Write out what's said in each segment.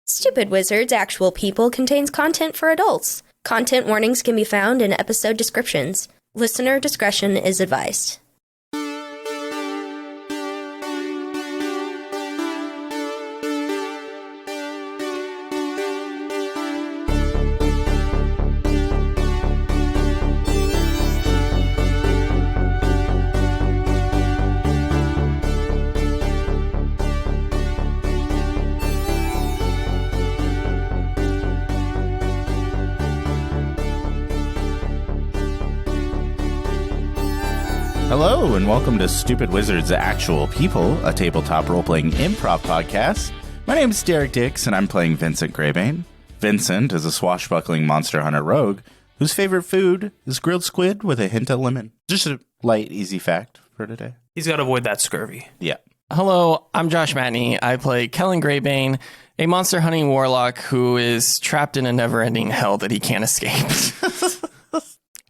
Stupid Wizards Actual People contains content for adults. Content warnings can be found in episode descriptions. Listener discretion is advised. Hello, and welcome to Stupid Wizards Actual People, a tabletop role-playing improv podcast. My name is Derek Dix, and I'm playing Vincent Greybane. Vincent is a swashbuckling monster hunter rogue whose favorite food is grilled squid with a hint of lemon. Just a light, easy fact for today. He's got to avoid that scurvy. Yeah. Hello, I'm Josh Matney. I play Kellen Greybane, a monster hunting warlock who is trapped in a never-ending hell that he can't escape.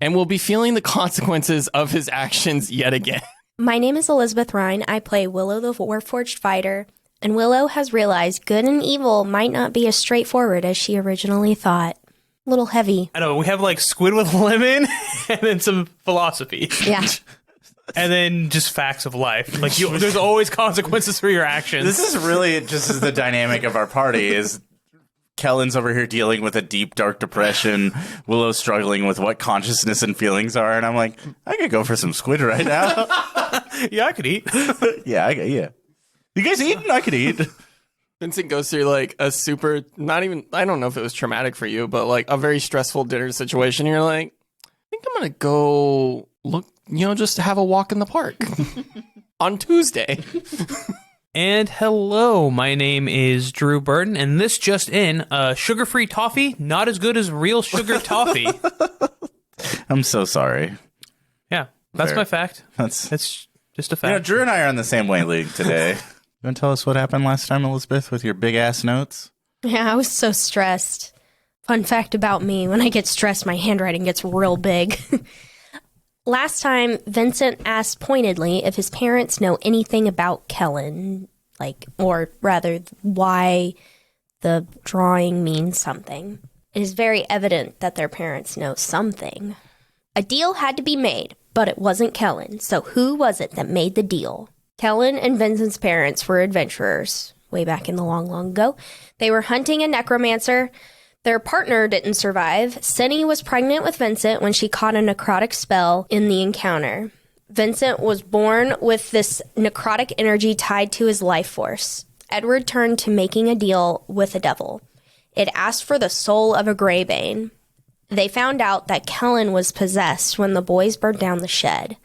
And will be feeling the consequences of his actions yet again. My name is Elizabeth Rein. I play Willow the Warforged Fighter, and Willow has realized good and evil might not be as straightforward as she originally thought. A little heavy. I know, we have like squid with lemon and then some philosophy. Yeah. And then just facts of life. Like, there's always consequences for your actions. This is really just the dynamic of our party is Kellen's over here dealing with a deep, dark depression. Willow's struggling with what consciousness and feelings are. And I'm like, I could go for some squid right now. Yeah, I could eat. Yeah. You guys eating? I could eat. Vincent goes through like a super, not even, I don't know if it was traumatic for you, but like a very stressful dinner situation. You're like, I think I'm going to go look, just have a walk in the park on Tuesday. And hello, my name is Drew Burton, and this just in, sugar-free toffee, not as good as real sugar toffee. I'm so sorry. Yeah, that's Fair. my fact. That's just a fact. Drew and I are on the same wavelength today. You want to tell us what happened last time, Elizabeth, with your big-ass notes? Yeah, I was so stressed. Fun fact about me, when I get stressed, my handwriting gets real big. Last time, Vincent asked pointedly if his parents know anything about Kellen, or rather, why the drawing means something. It is very evident that their parents know something. A deal had to be made, but it wasn't Kellen, so who was it that made the deal? Kellen and Vincent's parents were adventurers, way back in the long, long ago. They were hunting a necromancer. Their partner didn't survive. Cindy was pregnant with Vincent when she caught a necrotic spell in the encounter. Vincent was born with this necrotic energy tied to his life force. Edward turned to making a deal with the devil. It asked for the soul of a Greybane. They found out that Kellen was possessed when the boys burned down the shed.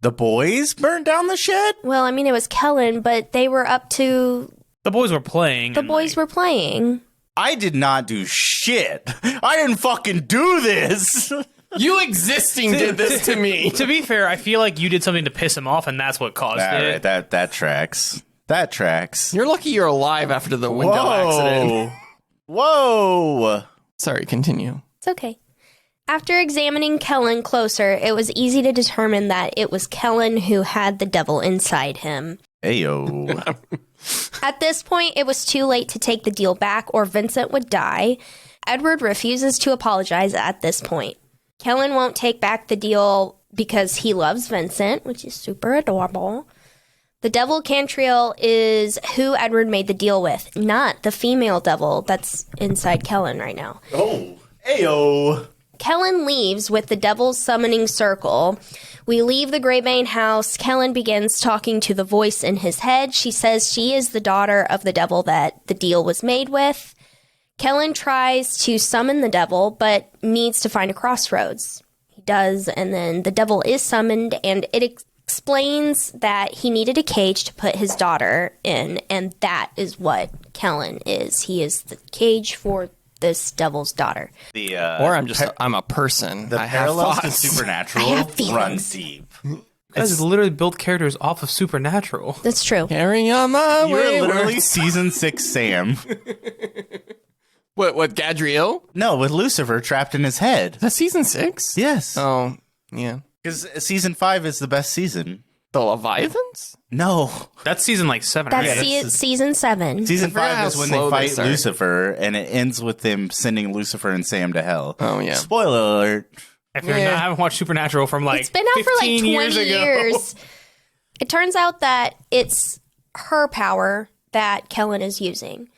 The boys burned down the shed? Well, I mean, it was Kellen, but they were up to... The boys were playing. The boys were playing. I did not do shit. I didn't fucking do this. You existing did this to me. To be fair, I feel like you did something to piss him off, and that's what caused it. Right, that tracks. That tracks. You're lucky you're alive after the window accident. Whoa. Sorry, continue. It's okay. After examining Kellen closer, it was easy to determine that it was Kellen who had the devil inside him. Ayo. At this point, it was too late to take the deal back or Vincent would die. Edward refuses to apologize at this point. Kellen won't take back the deal because he loves Vincent, which is super adorable. The devil Cantriel is who Edward made the deal with, not the female devil that's inside Kellen right now. Oh, ayo. Kellen leaves with the devil's summoning circle. We leave the Greybane house. Kellen begins talking to the voice in his head. She says she is the daughter of the devil that the deal was made with. Kellen tries to summon the devil, but needs to find a crossroads. He does, and then the devil is summoned, and it explains that he needed a cage to put his daughter in, and that is what Kellen is. He is the cage for this devil's daughter. Or I'm a person. The I have parallels to thoughts. Supernatural run deep. You guys literally built characters off of Supernatural. That's true. Carry on my way. You're literally season 6 Sam. What, Gadriel? No, with Lucifer trapped in his head. Is that season 6? Yes. Oh, yeah. Because season 5 is the best season. The Leviathans? No. That's season like 7. That's right? season 7. Season I forgot 5 how is when slow they they fight start. Lucifer, and it ends with them sending Lucifer and Sam to hell. Oh, yeah. Spoiler alert. If you haven't watched Supernatural from like It's been out for like 15 20 years. It turns out that it's her power that Kellen is using.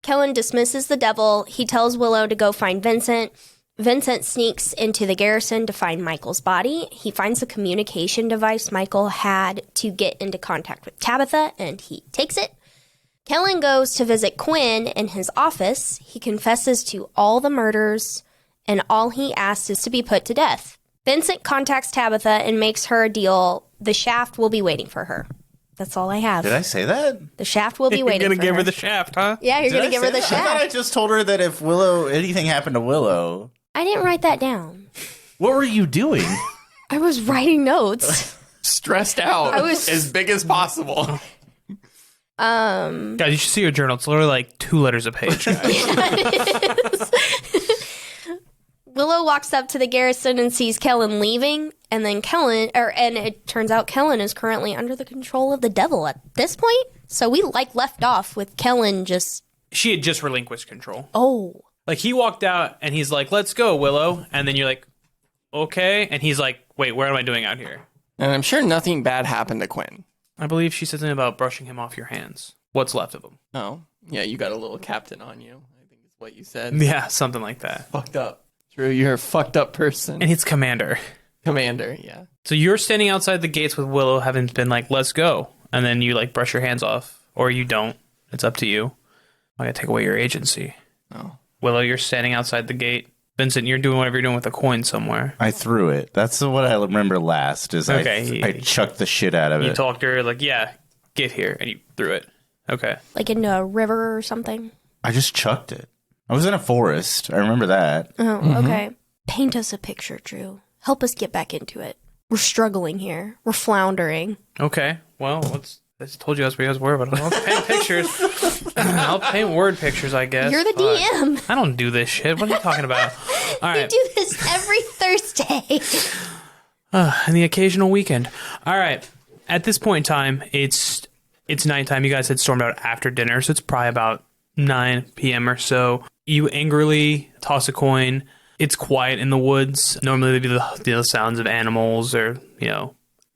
Kellen dismisses the devil. He tells Willow to go find Vincent. Vincent sneaks into the garrison to find Michael's body. He finds the communication device Michael had to get into contact with Tabitha, and he takes it. Kellen goes to visit Quinn in his office. He confesses to all the murders, and all he asks is to be put to death. Vincent contacts Tabitha and makes her a deal. The shaft will be waiting for her. That's all I have. Did I say that? The shaft will be You're waiting gonna for give her. her the shaft, huh? Yeah, you're Did going to I give her say the that? I thought I shaft. just told her that if anything happened to Willow. I didn't write that down. What were you doing? I was writing notes. Stressed out I was- as big as possible. Guys, you should see your journal. It's literally like 2 letters a page. Guys. Willow walks up to the garrison and sees Kellen leaving, and then and it turns out Kellen is currently under the control of the devil at this point. So we left off with Kellen just, She had just relinquished control. oh, Like he walked out and he's like, "Let's go, Willow," and then you're like, "Okay," and he's like, "Wait, what am I doing out here?" And I'm sure nothing bad happened to Quinn. I believe she said something about brushing him off your hands. What's left of him? Oh, yeah, you got a little captain on you. I think is what you said. Yeah, something like that. Fucked up. True, you're a fucked up person. And it's commander. Commander, yeah. So you're standing outside the gates with Willow, having been like, "Let's go," and then you like brush your hands off, or you don't. It's up to you. I gotta take away your agency. Oh. Willow, you're standing outside the gate. Vincent, you're doing whatever you're doing with a coin somewhere. I threw it. That's what I remember last. Is Okay. I chucked the shit out of You it. talked to her like, "Yeah, get here," and you threw it. Okay. like into a river or something. I just chucked it. I was in a forest. I remember that. Oh, okay. Paint us a picture, Drew. Help us get back into it. We're struggling here. We're floundering. Okay. Well, I just told you that's what you guys were, but I'll paint pictures. I'll paint word pictures, I guess. You're the Fuck. DM. I don't do this shit. What are you talking about? All You right. do this every Thursday. And the occasional weekend. All right. At this point in time, it's nighttime. You guys had stormed out after dinner, so it's probably about 9 p.m. or so. You angrily toss a coin. It's quiet in the woods. Normally, there'd be the sounds of animals or,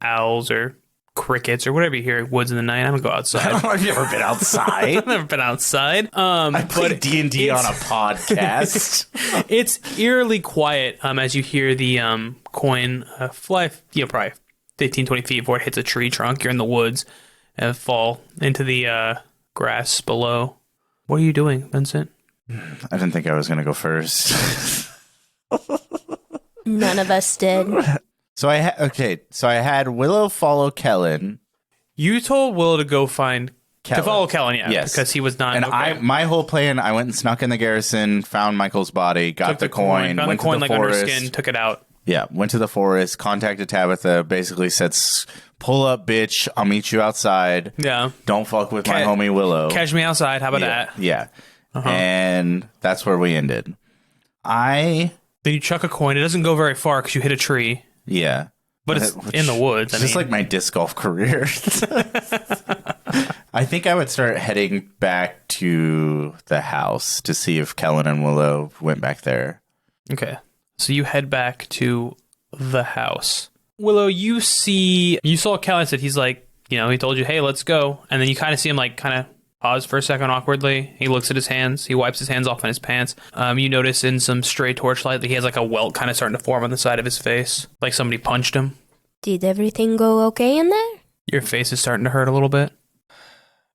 owls or crickets or whatever you hear in woods in the night. I don't go outside. I've never been outside. I've never been outside. I played D&D on a podcast. It's eerily quiet as you hear the coin fly, probably 15, 20 feet before it hits a tree trunk. You're in the woods and fall into the grass below. What are you doing, Vincent? I didn't think I was going to go first. None of us did. So I had Willow follow Kellen. You told Willow to go find... Kellen. To follow Kellen, yeah. Yes. Because he was not... And okay. my whole plan, I went and snuck in the garrison, found Michael's body, got Took the coin, found went the coin to the like under forest. skin, took it out. Yeah, went to the forest, contacted Tabitha, basically said, "Pull up, bitch. I'll meet you outside. Yeah. Don't fuck with my homie Willow." Catch me outside. How about that? Yeah. And that's where we ended. Then you chuck a coin. It doesn't go very far because you hit a tree. Yeah. But it's in the woods. It's just like my disc golf career. I think I would start heading back to the house to see if Kellen and Willow went back there. Okay. So you head back to the house. Willow, you saw Kellen said he's like, he told you, "Hey, let's go." And then you kind of see him like kind of pause for a second awkwardly. He looks at his hands. He wipes his hands off on his pants. You notice in some stray torchlight that he has like a welt kind of starting to form on the side of his face. Like somebody punched him. Did everything go okay in there? Your face is starting to hurt a little bit.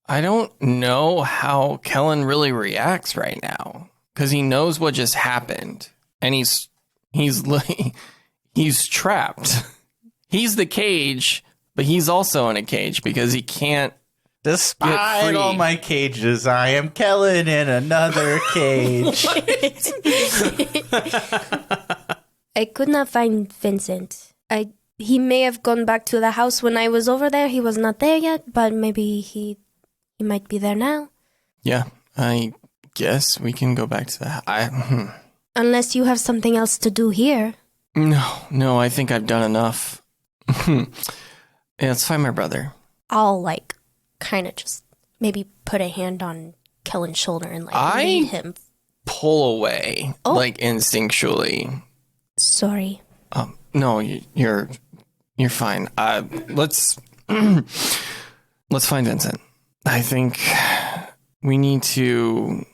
I don't know how Kellen really reacts right now because he knows what just happened and he's trapped. He's the cage, but he's also in a cage because he can't. Despite free. all my cages, I am Kellen in another cage. I could not find Vincent. He may have gone back to the house when I was over there. He was not there yet, but maybe he might be there now. Yeah, I guess we can go back to the. Unless you have something else to do here. No, I think I've done enough. Yeah, let's find my brother. I'll kind of just maybe put a hand on Kellen's shoulder and lead him. Pull away, instinctually. Sorry. No, you're fine. Let's find Vincent. I think we need to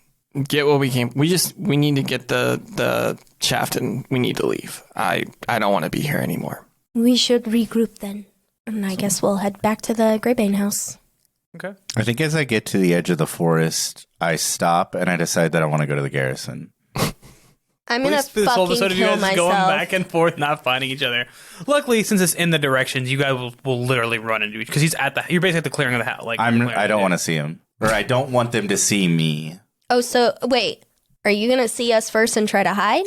get what we came. We need to get the shaft, and we need to leave. I don't want to be here anymore. We should regroup then, and I guess we'll head back to the Greybane house. Okay. I think as I get to the edge of the forest, I stop and I decide that I want to go to the garrison. I'm gonna fucking kill myself. Going back and forth, not finding each other. Luckily, since it's in the directions, you guys will literally run into each because he's you're basically at the clearing of the house. I don't want to see him, or I don't want them to see me. Oh, so wait, are you gonna see us first and try to hide?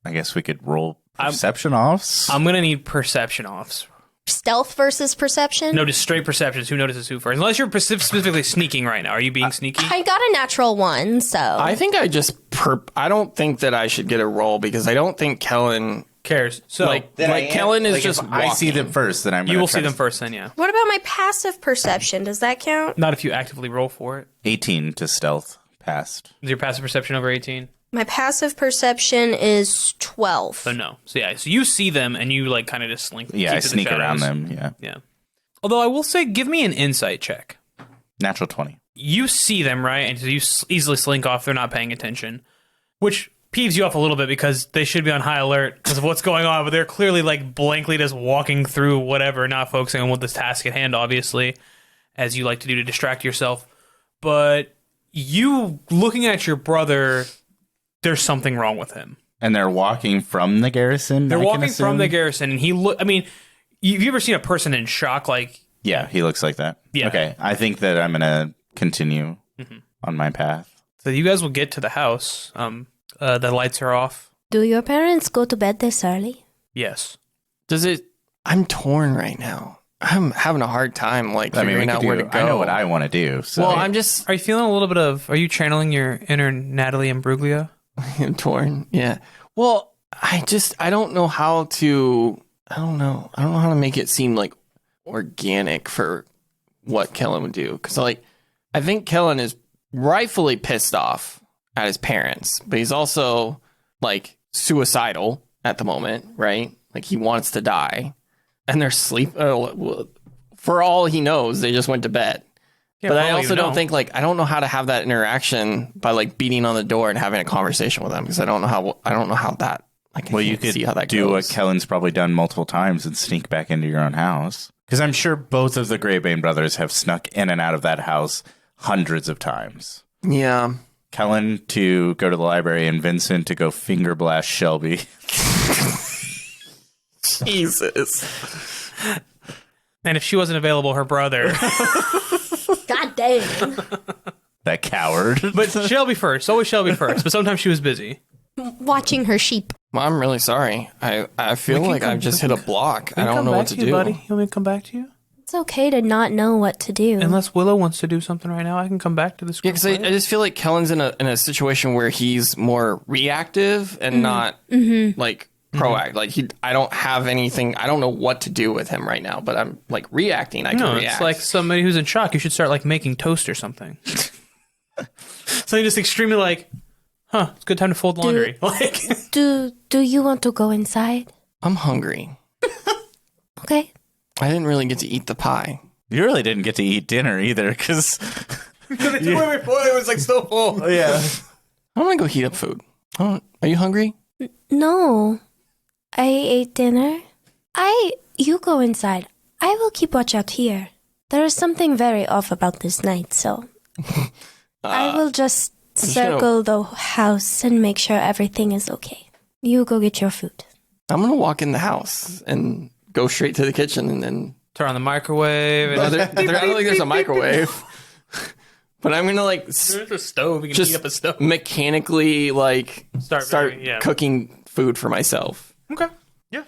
I guess we could roll perception offs. I'm gonna need perception offs. Stealth versus perception? No, just straight perceptions. Who notices who first? Unless you're specifically sneaking right now. Are you being sneaky? I got a natural 1, so... I think I just... I don't think that I should get a roll because I don't think Kellen... cares. So, Kellen is just if I see them first, then you will see them first then, yeah. What about my passive perception? Does that count? Not if you actively roll for it. 18 to stealth. Passed. Is your passive perception over 18? My passive perception is 12. So no. So yeah, so you see them and you kind of just slink. Yeah, I sneak around them, yeah. Yeah. Although I will say, give me an insight check. Natural 20. You see them, right? And so you easily slink off. They're not paying attention. Which peeves you off a little bit because they should be on high alert because of what's going on, but they're clearly blankly just walking through whatever, not focusing on what this task at hand, obviously, as you like to do to distract yourself. But you looking at your brother... There's something wrong with him. And they're walking from the garrison? They're walking from the garrison, and have you ever seen a person in shock? Yeah, he looks like that. Yeah. Okay, I think that I'm going to continue on my path. So you guys will get to the house. The lights are off. Do your parents go to bed this early? Yes. I'm torn right now. I'm having a hard time figuring out where to go. I know what I want to do. So. Well, Are you feeling a little bit of... Are you channeling your inner Natalie Imbruglia? I'm torn. Yeah. Well, I don't know how to... I don't know how to make it seem organic for what Kellen would do. Because I think Kellen is rightfully pissed off at his parents, but he's also suicidal at the moment, right? He wants to die. And they're sleep. For all he knows, they just went to bed. Yeah, but I also don't think I don't know how to have that interaction by beating on the door and having a conversation with them because I don't know how that. You could see how that do goes. what Kellen's probably done multiple times and sneak back into your own house. Because I'm sure both of the Greybane brothers have snuck in and out of that house hundreds of times. Yeah. Kellen to go to the library and Vincent to go finger blast Shelby. Jesus. And if she wasn't available, her brother. God damn. That coward. But Shelby first. Always Shelby first. But sometimes she was busy. Watching her sheep. Well, I'm really sorry. I feel like I've just hit a block. I don't know what to do. Buddy. You want me to come back to you? It's okay to not know what to do. Unless Willow wants to do something right now, I can come back to this. Yeah, because I just feel like Kellen's in a situation where he's more reactive and not proactive. I don't have anything. I don't know what to do with him right now, but I'm reacting. I can react. It's like somebody who's in shock. You should start making toast or something. So you're just extremely it's a good time to fold laundry. Do you want to go inside? I'm hungry. Okay. I didn't really get to eat the pie. You really didn't get to eat dinner either because it was so full. Yeah. I'm gonna go heat up food. Are you hungry? No. I ate dinner. You go inside. I will keep watch out here. There is something very off about this night, so I will just circle the house and make sure everything is okay. You go get your food. I'm gonna walk in the house and go straight to the kitchen and then turn on the microwave. I don't think there's a microwave. But I'm gonna there's a stove. You can heat up a stove. Mechanically start yeah. cooking food for myself. Okay. Yeah.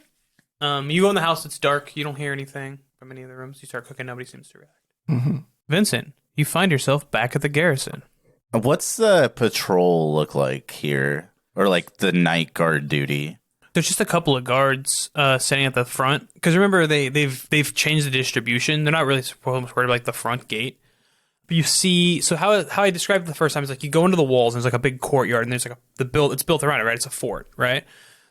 You go in the house. It's dark. You don't hear anything from any of the rooms. You start cooking. Nobody seems to react. Mm-hmm. Vincent, you find yourself back at the garrison. What's the patrol look like here? Or the night guard duty? There's just a couple of guards standing at the front. Because remember, they've changed the distribution. They're not really supposed to worry about like the front gate. But you see, so how I described it the first time is like you go into the walls and there's like a big courtyard and there's like it's built around it, right? It's a fort, right?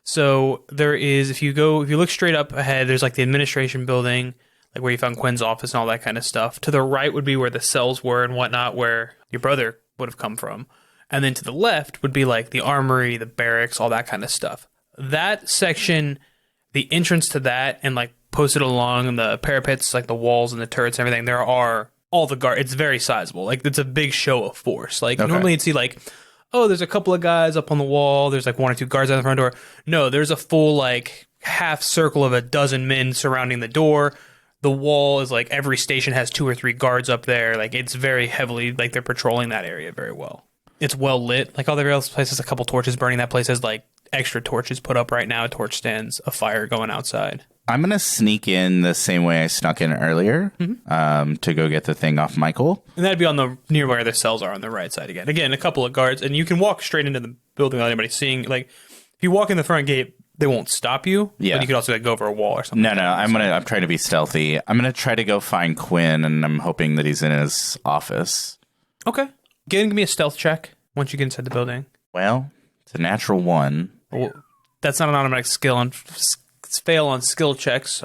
So there is, if you look straight up ahead, there's like the administration building, like where you found Quinn's office and all that kind of stuff. To the right would be where the cells were and whatnot, where your brother would have come from. And then to the left would be like the armory, the barracks, all that kind of stuff. That section, the entrance to that, and like posted along the parapets, like the walls and the turrets and everything, there are all the guards. It's very sizable. Like, it's a big show of force. Like, normally you'd see like, oh, there's a couple of guys up on the wall. There's like 1 or 2 guards at the front door. No, there's a full like half circle of a dozen men surrounding the door. The wall is like every station has 2 or 3 guards up there. Like, it's very heavily, like, they're patrolling that area very well. It's well lit. Like all the other places, a couple torches burning. That place has like extra torches put up right now, torch stands, a fire going outside. I'm going to sneak in the same way I snuck in earlier to go get the thing off Michael. And that'd be on the near where the cells are on the right side again. Again, a couple of guards, and you can walk straight into the building without anybody seeing. Like, if you walk in the front gate, they won't stop you. Yeah. But you could also like, go over a wall or something. No, I'm trying to be stealthy. I'm going to try to go find Quinn, and I'm hoping that he's in his office. Okay. Give me a stealth check once you get inside the building. Well, it's a natural 1. Well, that's not an automatic skill on fail on skill checks.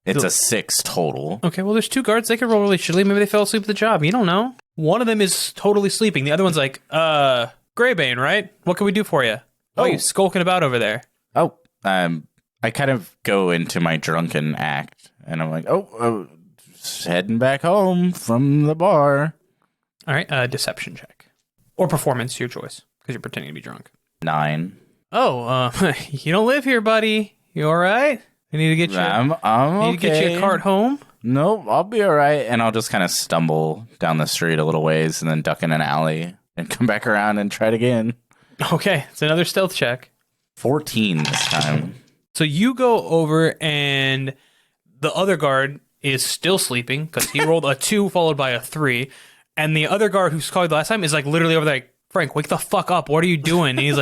It's a 6 total. Okay, well, there's 2 guards. They could roll really shittily. Maybe they fell asleep at the job. You don't know. One of them is totally sleeping. The other one's like, Greybane, right? What can we do for you? Oh, you skulking about over there? Oh, I kind of go into my drunken act, and I'm like, just heading back home from the bar. All right, deception check. Or performance, your choice, because you're pretending to be drunk. 9. Oh, you don't live here, buddy. You all right? I need to get you. I'm need to get you a cart home. Nope, I'll be all right. And I'll just kind of stumble down the street a little ways and then duck in an alley and come back around and try it again. Okay, it's another stealth check. 14 this time. So you go over and the other guard is still sleeping because he rolled a 2 followed by a 3. And the other guard who's called the last time is like literally over there like, Frank, wake the fuck up. What are you doing? And he's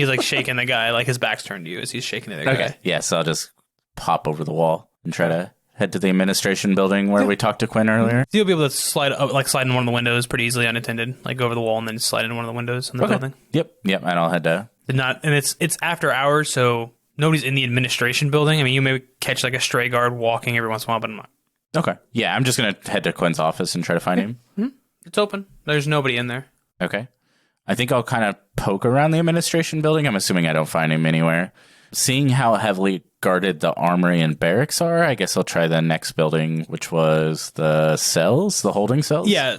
like shaking the guy, like his back's turned to you as he's shaking the other guy. Okay. Yeah, so I'll just pop over the wall and try to head to the administration building where we talked to Quinn earlier. So you'll be able to slide in one of the windows pretty easily unattended, like go over the wall and then slide into one of the windows in the building. Yep, and I'll head to... And it's after hours, so nobody's in the administration building. I mean, you may catch like a stray guard walking every once in a while, but I'm not. Okay. Yeah, I'm just going to head to Quinn's office and try to find him. Mm-hmm. It's open. There's nobody in there. Okay. I think I'll kind of poke around the administration building. I'm assuming I don't find him anywhere. Seeing how heavily guarded the armory and barracks are, I guess I'll try the next building, which was the cells, the holding cells? Yeah.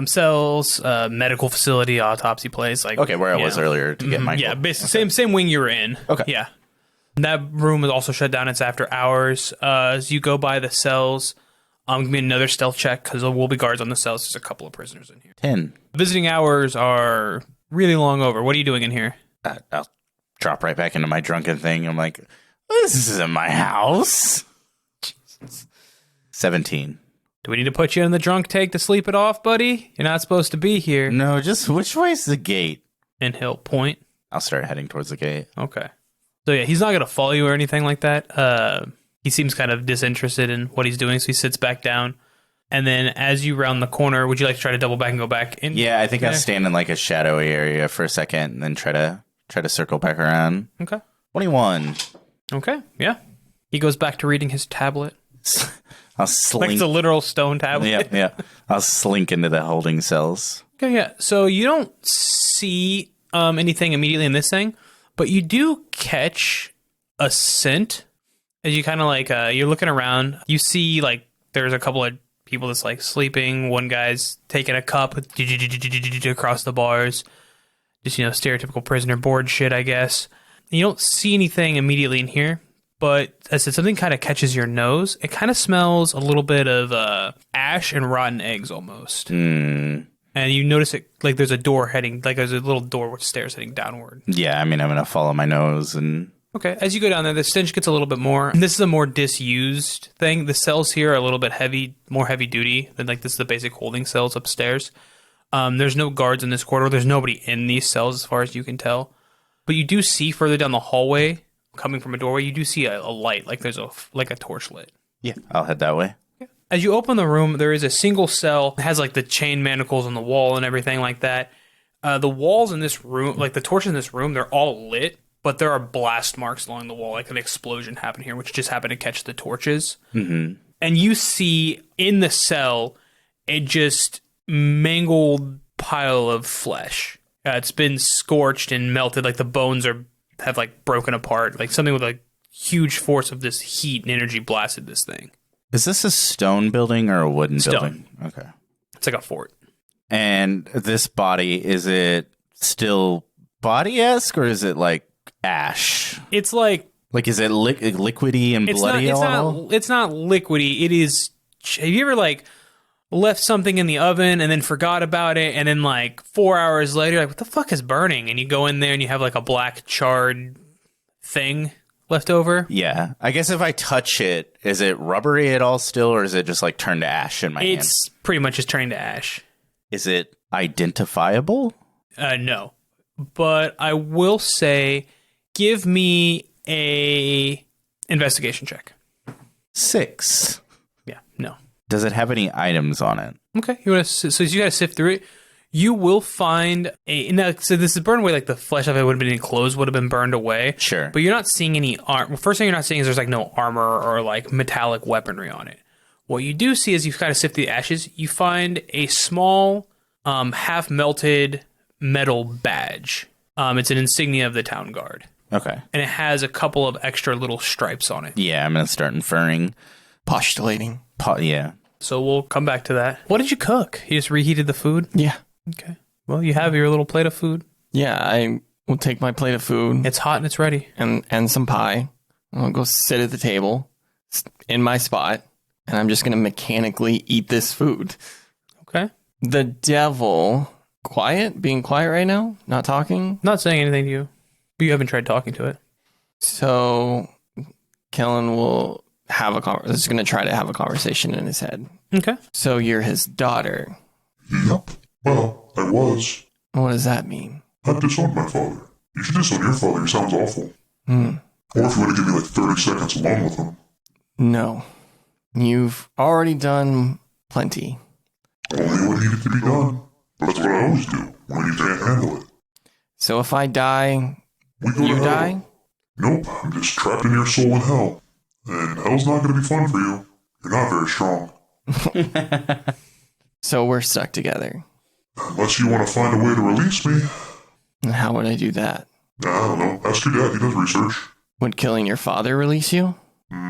Cells, medical facility, autopsy place. Like, okay, where I was earlier to get Michael. Yeah, basically same wing you were in. Okay. Yeah. That room is also shut down. It's after hours. As you go by the cells, give me another stealth check because there will be guards on the cells. There's a couple of prisoners in here. 10. Visiting hours are really long over. What are you doing in here? I'll drop right back into my drunken thing. I'm like, this isn't my house. Jesus. 17. Do we need to put you in the drunk take to sleep it off, buddy? You're not supposed to be here. No, just which way's the gate? And he'll point. I'll start heading towards the gate. Okay. So yeah, he's not going to follow you or anything like that. He seems kind of disinterested in what he's doing, so he sits back down. And then as you round the corner, would you like to try to double back and go back in? Yeah, I think I'll stand in like a shadowy area for a second and then try to circle back around. Okay. 21. Okay, yeah. He goes back to reading his tablet. I'll slink. Like it's a literal stone tablet. Yeah. I'll slink into the holding cells. Okay, yeah. So you don't see anything immediately in this thing, but you do catch a scent as you kind of like, you're looking around. You see like there's a couple of people that's like sleeping. One guy's taking a cup across the bars. Just, stereotypical prisoner board shit, I guess. You don't see anything immediately in here. But as I said, something kind of catches your nose. It kind of smells a little bit of ash and rotten eggs almost. Mm. And you notice it like there's a door heading, like there's a little door with stairs heading downward. Yeah, I mean, I'm going to follow my nose and... Okay, as you go down there, the stench gets a little bit more. And this is a more disused thing. The cells here are a little bit more heavy duty than like this is the basic holding cells upstairs. There's no guards in this corridor. There's nobody in these cells as far as you can tell. But you do see further down the hallway coming from a doorway, you do see a light, like there's a torch lit. Yeah, I'll head that way. As you open the room, there is a single cell. It has like the chain manacles on the wall and everything like that. The walls in this room, like the torches in this room, they're all lit, but there are blast marks along the wall, like an explosion happened here, which just happened to catch the torches. Mm-hmm. And you see in the cell a just mangled pile of flesh. It's been scorched and melted, like the bones have like broken apart, like something with like huge force of this heat and energy blasted this thing. Is this a stone building or a wooden building? Okay. It's like a fort. And this body, is it still body-esque or is it like ash? It's like is it liquidy and bloody? It's not liquidy. It is. Have you ever like left something in the oven and then forgot about it, and then like 4 hours later, you're like, what the fuck is burning? And you go in there and you have like a black charred thing left over. Yeah. I guess if I touch it, is it rubbery at all still, or is it just like turned to ash in my hand? It's pretty much just turning to ash. Is it identifiable? No. But I will say, give me a investigation check. 6. Yeah, no. Does it have any items on it? Okay. You want to? So you got to sift through it. You will find so this is burned away, like the flesh of it would have been enclosed, would have been burned away. Sure. But you're not seeing any first thing you're not seeing is there's like no armor or like metallic weaponry on it. What you do see is you've got to sift through the ashes. You find a small, half melted metal badge. It's an insignia of the town guard. Okay. And it has a couple of extra little stripes on it. Yeah, I'm going to start inferring. Postulating. Yeah. So we'll come back to that. What did you cook? You just reheated the food? Yeah. Okay. Well, you have your little plate of food. Yeah, I will take my plate of food. It's hot and it's ready. And some pie. I'll go sit at the table in my spot, and I'm just going to mechanically eat this food. Okay. The devil, being quiet right now, not talking. Not saying anything to you, but you haven't tried talking to it. So Kellen will is going to try to have a conversation in his head. Okay. So you're his daughter. Yep. Well, I was. What does that mean? I disowned my father. You should disown your father. He sounds awful. Or if you want to give me like 30 seconds alone with him. No. You've already done plenty. Only what needed to be done. But that's what I always do when you can't handle it. So if I die, you die? Nope, I'm just trapped in your soul in hell. And hell's not going to be fun for you. You're not very strong. So we're stuck together. Unless you want to find a way to release me. And how would I do that? I don't know. Ask your dad. He does research. Would killing your father release you? Not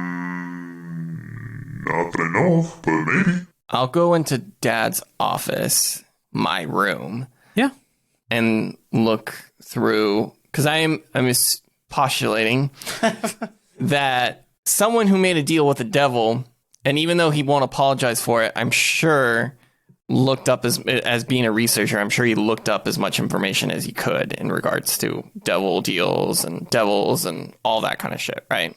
that I know of, but maybe. I'll go into Dad's office, my room. Yeah. And look through, because I'm postulating that someone who made a deal with the devil, and even though he won't apologize for it, I'm sure looked up as being a researcher, I'm sure he looked up as much information as he could in regards to devil deals and devils and all that kind of shit, right?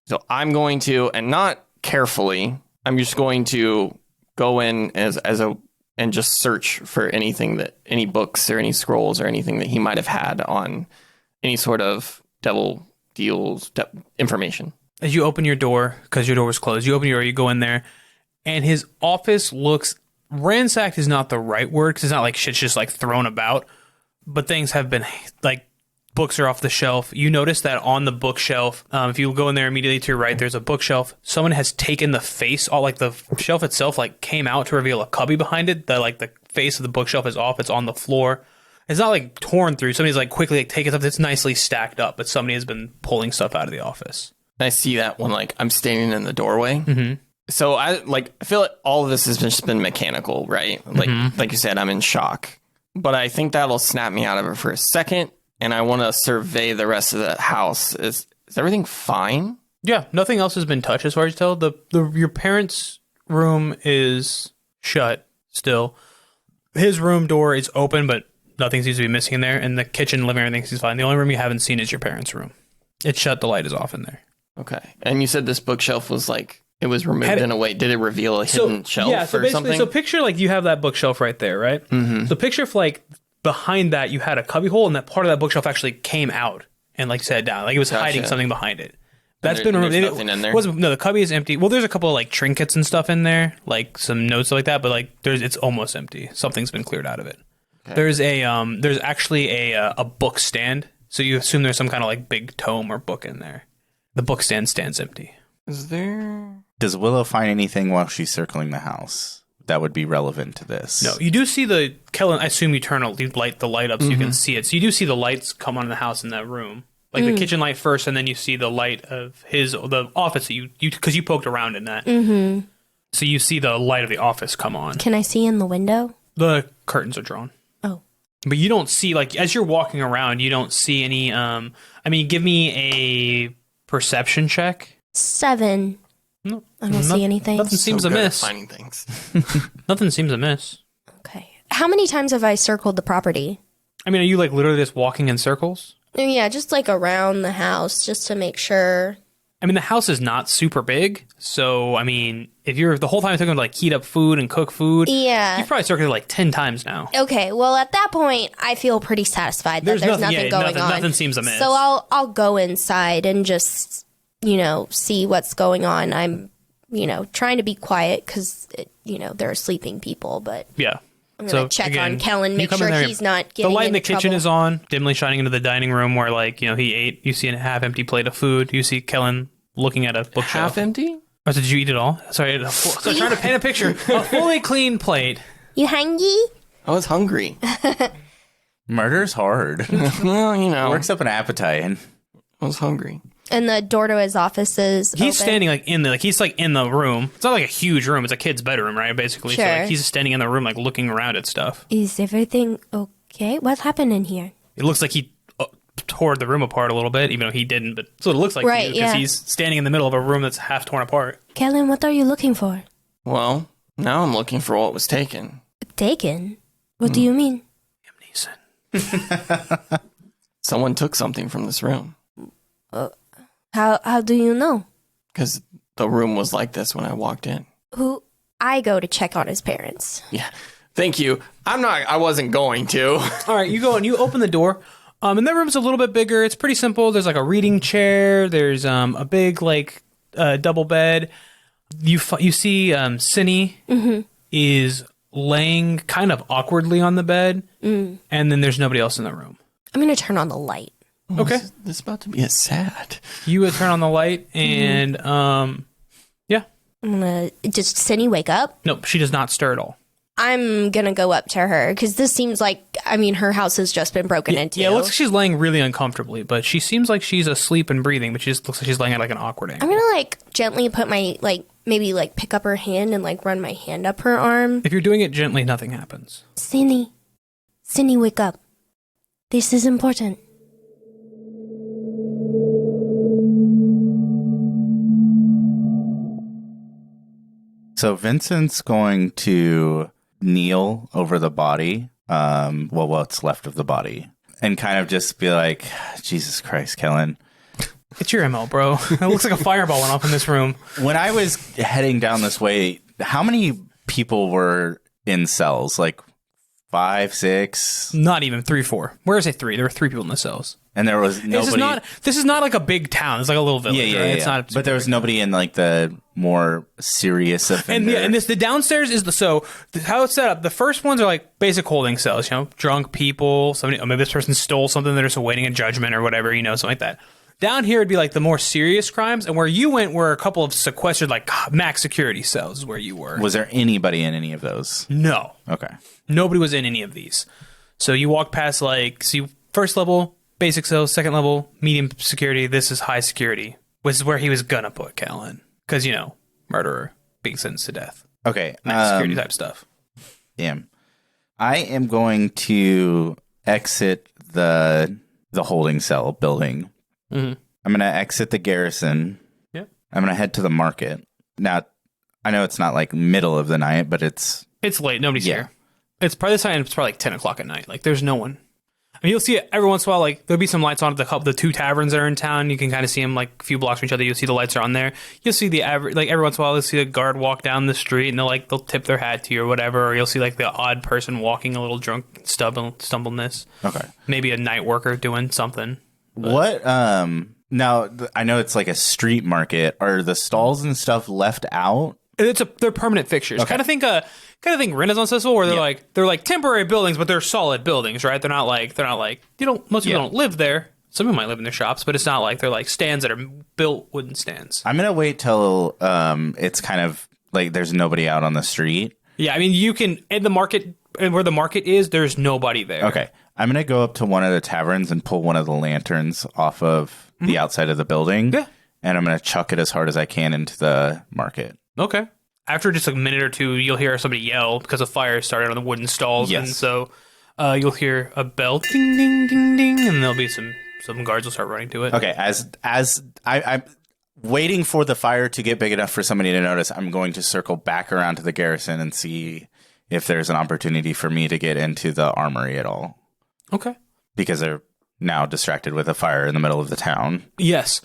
So I'm going to, and not carefully, I'm just going to go in and just search for any books or any scrolls or anything that he might have had on any sort of devil deals information. As you open your door, because your door was closed, you open your door, you go in there, and his office looks ransacked is not the right word, because it's not like shit's just like thrown about, but things have been like books are off the shelf. You notice that on the bookshelf, if you go in there immediately to your right, there's a bookshelf. Someone has taken the face, all like the shelf itself, like came out to reveal a cubby behind it. The face of the bookshelf is off. It's on the floor. It's not like torn through. Somebody's like quickly taken stuff. It's nicely stacked up, but somebody has been pulling stuff out of the office. I see that when I'm standing in the doorway. Mm-hmm. So I feel like all of this has just been mechanical, right? Like you said, I'm in shock, but I think that'll snap me out of it for a second. And I want to survey the rest of the house. Is everything fine? Yeah, nothing else has been touched as far as you tell. Your parents' room is shut still. His room door is open, but nothing seems to be missing in there. And the kitchen, living room, everything seems fine. The only room you haven't seen is your parents' room. It's shut. The light is off in there. Okay. And you said this bookshelf was it was removed in a way. Did it reveal a hidden shelf or something? So picture you have that bookshelf right there, right? Mm-hmm. So picture if behind that you had a cubby hole and that part of that bookshelf actually came out and like set it down. Like it was hiding something behind it. That's been removed. There's nothing in there? No, the cubby is empty. Well, there's a couple of like trinkets and stuff in there, like some notes like that, but like it's almost empty. Something's been cleared out of it. Okay. There's actually a book stand, so you assume there's some kind of like big tome or book in there. The book stands empty. Is there? Does Willow find anything while she's circling the house that would be relevant to this? No, you do see the Kellen. I assume you light the light up so you can see it. So you do see the lights come on in the house in that room. Like the kitchen light first, and then you see the light of the office that you because you poked around in that. Mm-hmm. So you see the light of the office come on. Can I see in the window? The curtains are drawn. Oh. But you don't see, like, as you're walking around, you don't see any, give me a perception check. 7. No. I don't see anything. Nothing seems amiss. Finding things. Nothing seems amiss. Okay. How many times have I circled the property? I mean, are you, like, literally just walking in circles? Yeah, just like around the house, just to make sure. I mean, the house is not super big, so, I mean, if you're the whole time thinking like heat up food and cook food, yeah, you've probably circled it like 10 times now. Okay, well, at that point, I feel pretty satisfied that there's nothing going on. Nothing seems amiss. So I'll go inside and just, see what's going on. I'm, trying to be quiet because, there are sleeping people, but yeah. I'm going to check on Kellen, make sure he's not getting the light in the trouble. kitchen is on, dimly shining into the dining room where, like, he ate. You see a half-empty plate of food. You see Kellen looking at a bookshelf. Half empty? Oh, did you eat it all? Sorry, I'm trying to paint a picture. A fully clean plate. You hungry? I was hungry. Murder's hard. Well, Works up an appetite. I was hungry. And the door to his office is He's open. standing he's in the room. It's not like a huge room. It's a kid's bedroom, right? Basically. Sure. So like he's standing in the room, like looking around at stuff. Is everything okay? What happened in here? It looks like he tore the room apart a little bit, even though he didn't. But that's what it looks like right, because he's standing in the middle of a room that's half torn apart. Kellen, what are you looking for? Well, now I'm looking for what was taken. Taken? What do you mean? Someone took something from this room. How do you know? Because the room was like this when I walked in. I go to check on his parents. Yeah. Thank you. I wasn't going to. All right, you go and you open the door. And that room's a little bit bigger. It's pretty simple. There's like a reading chair. There's a big double bed. You see Cinny is laying kind of awkwardly on the bed, and then there's nobody else in the room. I'm going to turn on the light. Okay. This is about to be a sad. You would turn on the light, and yeah. I'm going to... Does Cindy wake up? Nope, she does not stir at all. I'm going to go up to her, because this seems like, her house has just been broken into. Yeah, it looks like she's laying really uncomfortably, but she seems like she's asleep and breathing, but she just looks like she's laying at like an awkward angle. I'm going to gently put my, maybe pick up her hand and run my hand up her arm. If you're doing it gently, nothing happens. Cindy, wake up. This is important. So Vincent's going to kneel over the body, what's left of the body, and kind of just be like, Jesus Christ, Kellen. It's your ML, bro. It looks like a fireball went off in this room. When I was heading down this way, how many people were in cells? 5, 6? Not even 3, 4. Where is it 3? There were 3 people in the cells. And there was nobody. This is not like a big town. It's like a little village. Yeah. Right? It's not. But there was nobody in the more serious offender. And the downstairs is how it's set up. The first ones are basic holding cells. Drunk people. Maybe this person stole something. They're just awaiting a judgment or whatever. Something like that. Down here would be the more serious crimes, and where you went were a couple of sequestered max security cells. Is where you were. Was there anybody in any of those? No. Okay. Nobody was in any of these. So you walk past first level. Basic cells, second level, medium security. This is high security, which is where he was gonna put Kellen, because murderer being sentenced to death. Okay, max security type stuff. Damn, I am going to exit the holding cell building. Mm-hmm. I'm gonna exit the garrison. Yep. I'm gonna head to the market. Now, I know it's not middle of the night, but it's late. Nobody's here. It's probably this time. It's probably 10 o'clock at night. There's no one. You'll see it every once in a while. There'll be some lights on at the 2 taverns that are in town. You can kind of see them a few blocks from each other. You'll see the lights are on there. You'll see the average, every once in a while, you'll see a guard walk down the street and they'll tip their hat to you or whatever. Or you'll see the odd person walking a little drunk, stumbleness. Okay. Maybe a night worker doing something. What? Now I know it's like a street market. Are the stalls and stuff left out? They're permanent fixtures. Okay. Kind of think Renaissance Festival, where they're like temporary buildings, but they're solid buildings, right? They're not like most people don't live there. Some people might live in their shops, but it's not like they're like stands that are built wooden stands. I'm gonna wait till it's kind of like there's nobody out on the street. Yeah, I mean you can in the market, and where the market is, there's nobody there. Okay, I'm gonna go up to one of the taverns and pull one of the lanterns off of the outside of the building. Yeah. And I'm gonna chuck it as hard as I can into the market. Okay. After just a minute or two, you'll hear somebody yell because a fire started on the wooden stalls, Yes. and so you'll hear a bell, ding, ding, ding, ding, and there'll be some guards will start running to it. Okay, as I'm waiting for the fire to get big enough for somebody to notice, I'm going to circle back around to the garrison and see if there's an opportunity for me to get into the armory at all. Okay. Because they're now distracted with a fire in the middle of the town. Yes.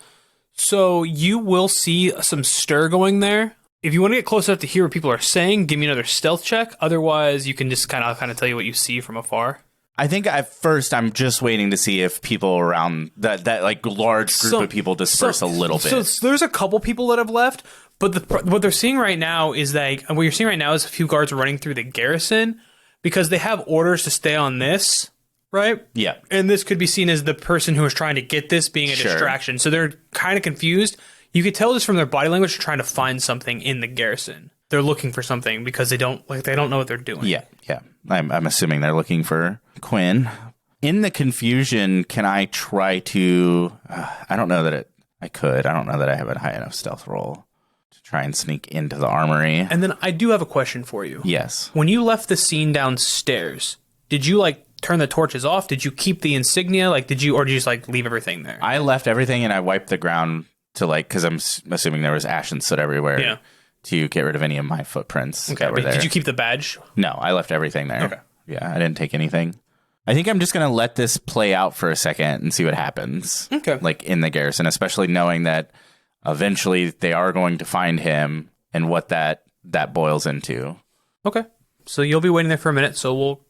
So you will see some stir going there. If you want to get close enough to hear what people are saying, give me another stealth check. Otherwise, you can just kind of tell you what you see from afar. I think at first I'm just waiting to see if people around that like large group of people disperse a little bit. So there's a couple people that have left, but what they're seeing right now is what you're seeing right now is a few guards running through the garrison because they have orders to stay on this, right? Yeah. And this could be seen as the person who is trying to get this being a distraction. So they're kind of confused. You could tell just from their body language they're trying to find something in the garrison. They're looking for something because they don't know what they're doing. Yeah. I'm assuming they're looking for Quinn. In the confusion, can I try to... I don't know that I could. I don't know that I have a high enough stealth roll to try and sneak into the armory. And then I do have a question for you. Yes. When you left the scene downstairs, did you turn the torches off? Did you keep the insignia? Or did you just leave everything there? I left everything and I wiped the ground to because I'm assuming there was ash and soot everywhere. Yeah. To get rid of any of my footprints that were there. Did you keep the badge? No, I left everything there. Okay. Yeah, I didn't take anything. I think I'm just going to let this play out for a second and see what happens. Okay. In the garrison, especially knowing that eventually they are going to find him and what that boils into. Okay. So you'll be waiting there for a minute, so we'll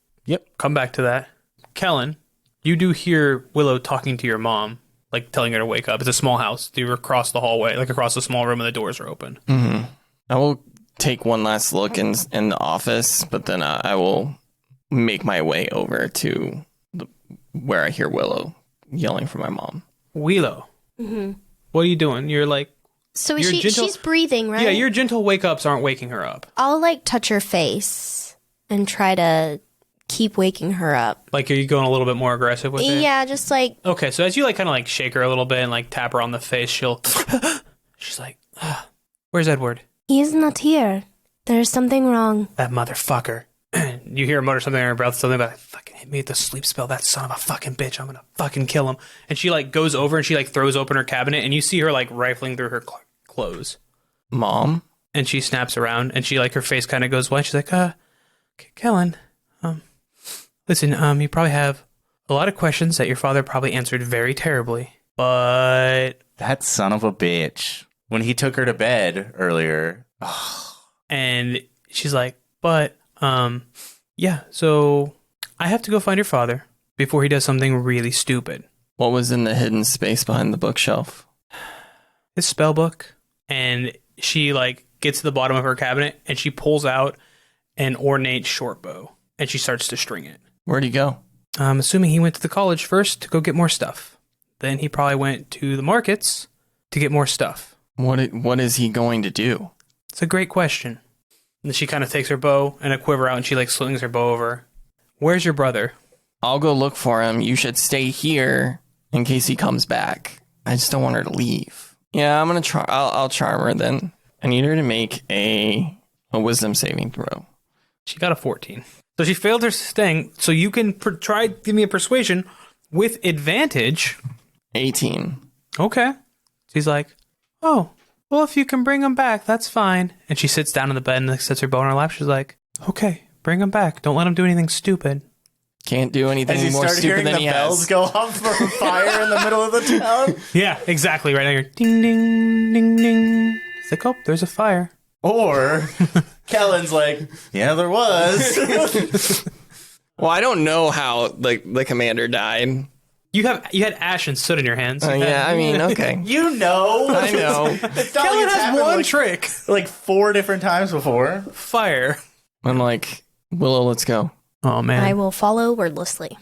come back to that. Kellen, you do hear Willow talking to your mom, telling her to wake up. It's a small house. You're across the hallway, across the small room, and the doors are open. Mm-hmm. I will take one last look in the office, but then I will make my way over to where I hear Willow yelling for my mom. Willow, what are you doing? You're So you're she's breathing, right? Yeah, your gentle wake-ups aren't waking her up. I'll touch her face and try to keep waking her up. Are you going a little bit more aggressive with it? Yeah, just Okay, so as you kind of shake her a little bit and tap her on the face, she's like, where's Edward? He's not here. There's something wrong. That motherfucker. You hear her mutter something in her breath, something about fucking hit me with the sleep spell, that son of a fucking bitch, I'm gonna fucking kill him. And she goes over and she throws open her cabinet and you see her rifling through her clothes. Mom? And she snaps around and she her face kind of goes white. She's like, Kellen, listen, you probably have a lot of questions that your father probably answered very terribly, but... That son of a bitch. When he took her to bed earlier. And she's like, but, yeah, so I have to go find your father before he does something really stupid. What was in the hidden space behind the bookshelf? His spell book. And she gets to the bottom of her cabinet and she pulls out an ornate short bow and she starts to string it. Where'd he go? I'm assuming he went to the college first to go get more stuff. Then he probably went to the markets to get more stuff. What is he going to do? It's a great question. And then she kind of takes her bow and a quiver out and she slings her bow over. Where's your brother? I'll go look for him. You should stay here in case he comes back. I just don't want her to leave. Yeah, I'm gonna try. I'll charm her then. I need her to make a wisdom saving throw. She got a 14. So she failed her thing. So you can try give me a persuasion with advantage. 18. Okay. She's like, oh, well, if you can bring him back, that's fine. And she sits down in the bed and sets her bow in her lap. She's like, okay, bring him back. Don't let him do anything stupid. Can't do anything more stupid than he has. Bells go off from fire in the middle of the town. Yeah, exactly. Right now you're ding, ding, ding, ding. It's like, oh, there's a fire. Or Kellen's like, yeah, there was. Well, I don't know how the commander died. You had ash and soot in your hands. Yeah, I mean, okay. You know. I know. Kellen has one trick. Like 4 different times before. Fire. I'm like, Willow, let's go. Oh, man. I will follow wordlessly.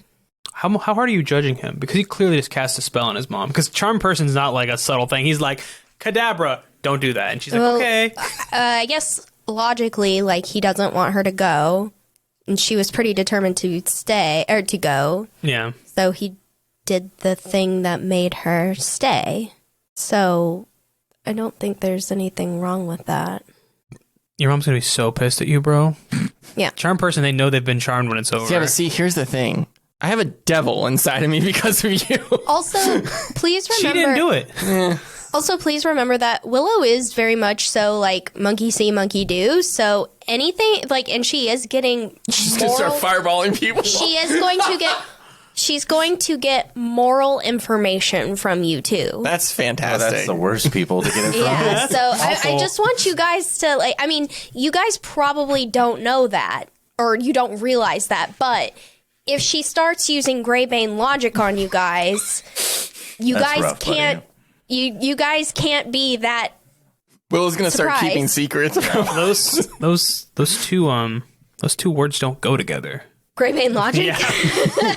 How hard are you judging him? Because he clearly just cast a spell on his mom. Because charm person's not like a subtle thing. He's like, Kadabra, don't do that. And she's like, okay. I guess logically, like, he doesn't want her to go. And she was pretty determined to stay, or to go. Yeah. So he did the thing that made her stay. So I don't think there's anything wrong with that. Your mom's going to be so pissed at you, bro. Yeah. Charm person, they know they've been charmed when it's over. Yeah, but see, here's the thing. I have a devil inside of me because of you. Also, please remember... She didn't do it. Also, please remember that Willow is very much so, like, monkey see, monkey do. So anything, like, and she is getting She's going to start fireballing people. She is going to get... She's going to get moral information from you, too. That's fantastic. Oh, that's the worst people to get it from. Yeah, so I just want you guys to, like, I mean, you guys probably don't know that, or you don't realize that, but if she starts using Greybane logic on you guys, you That's guys rough, can't, you guys can't be that. Willow's going to start Surprise. keeping secrets. Those two words don't go together. Greybane logic? Yeah.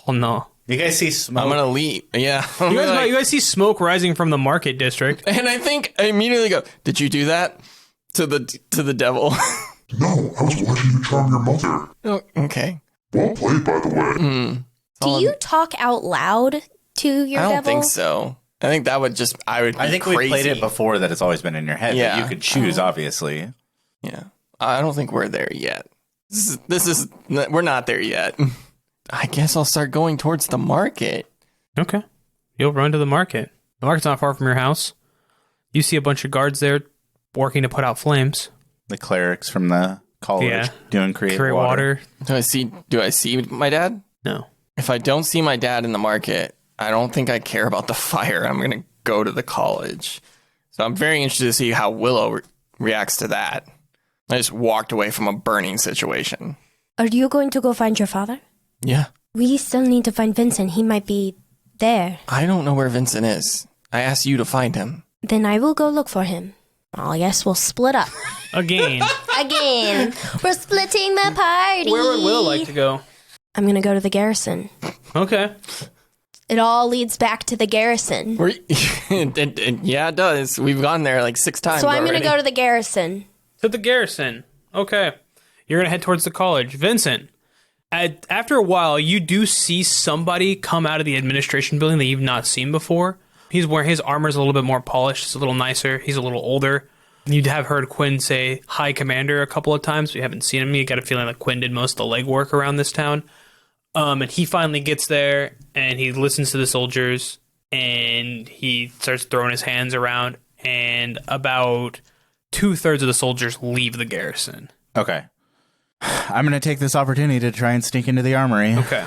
Oh, no. You guys see smoke? I'm going to leave. Yeah. You guys see smoke rising from the market district. And I think I immediately go, did you do that? To the devil. No, I was watching you charm your mother. Oh, okay. Well played, by the way. Do you talk out loud to your I don't devil? think so. I think that would just, I think we crazy. played it before that it's always been in your head. Yeah. That you could choose, obviously. Yeah. I don't think we're there yet. We're not there yet. I guess I'll start going towards the market. Okay. You'll run to the market. The market's not far from your house. You see a bunch of guards there working to put out flames. The clerics from the college doing create water. Do I see my dad? No. If I don't see my dad in the market, I don't think I care about the fire. I'm going to go to the college. So I'm very interested to see how Willow reacts to that. I just walked away from a burning situation. Are you going to go find your father? Yeah. We still need to find Vincent. He might be there. I don't know where Vincent is. I asked you to find him. Then I will go look for him. Well, I guess we'll split up. Again. Again. We're splitting the party. Where would Will like to go? I'm going to go to the Garrison. Okay. It all leads back to the Garrison. Yeah, it does. We've gone there like 6 times So I'm going already. to go to the Garrison. To the Garrison. Okay. You're going to head towards the college. Vincent, after a while, you do see somebody come out of the administration building that you've not seen before. He's wearing his armor's a little bit more polished. It's a little nicer. He's a little older. You'd have heard Quinn say "Hi, Commander" a couple of times. You haven't seen him. You got a feeling like Quinn did most of the legwork around this town. And he finally gets there, and he listens to the soldiers, and he starts throwing his hands around, and about 2/3 of the soldiers leave the garrison. Okay. I'm going to take this opportunity to try and sneak into the armory. Okay.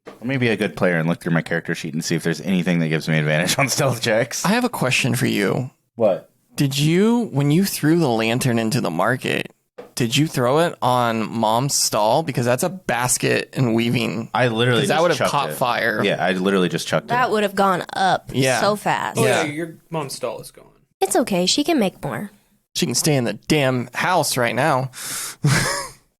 Let me be a good player and look through my character sheet and see if there's anything that gives me advantage on stealth checks. I have a question for you. What? Did you, when you threw the lantern into the market, did you throw it on Mom's stall? Because that's a basket and weaving. I literally just that would have chucked caught it. fire. Yeah, I literally just chucked That it. would have gone up Yeah. so fast. Oh, Yeah. your mom's stall is gone. It's okay. She can make more. She can stay in the damn house right now.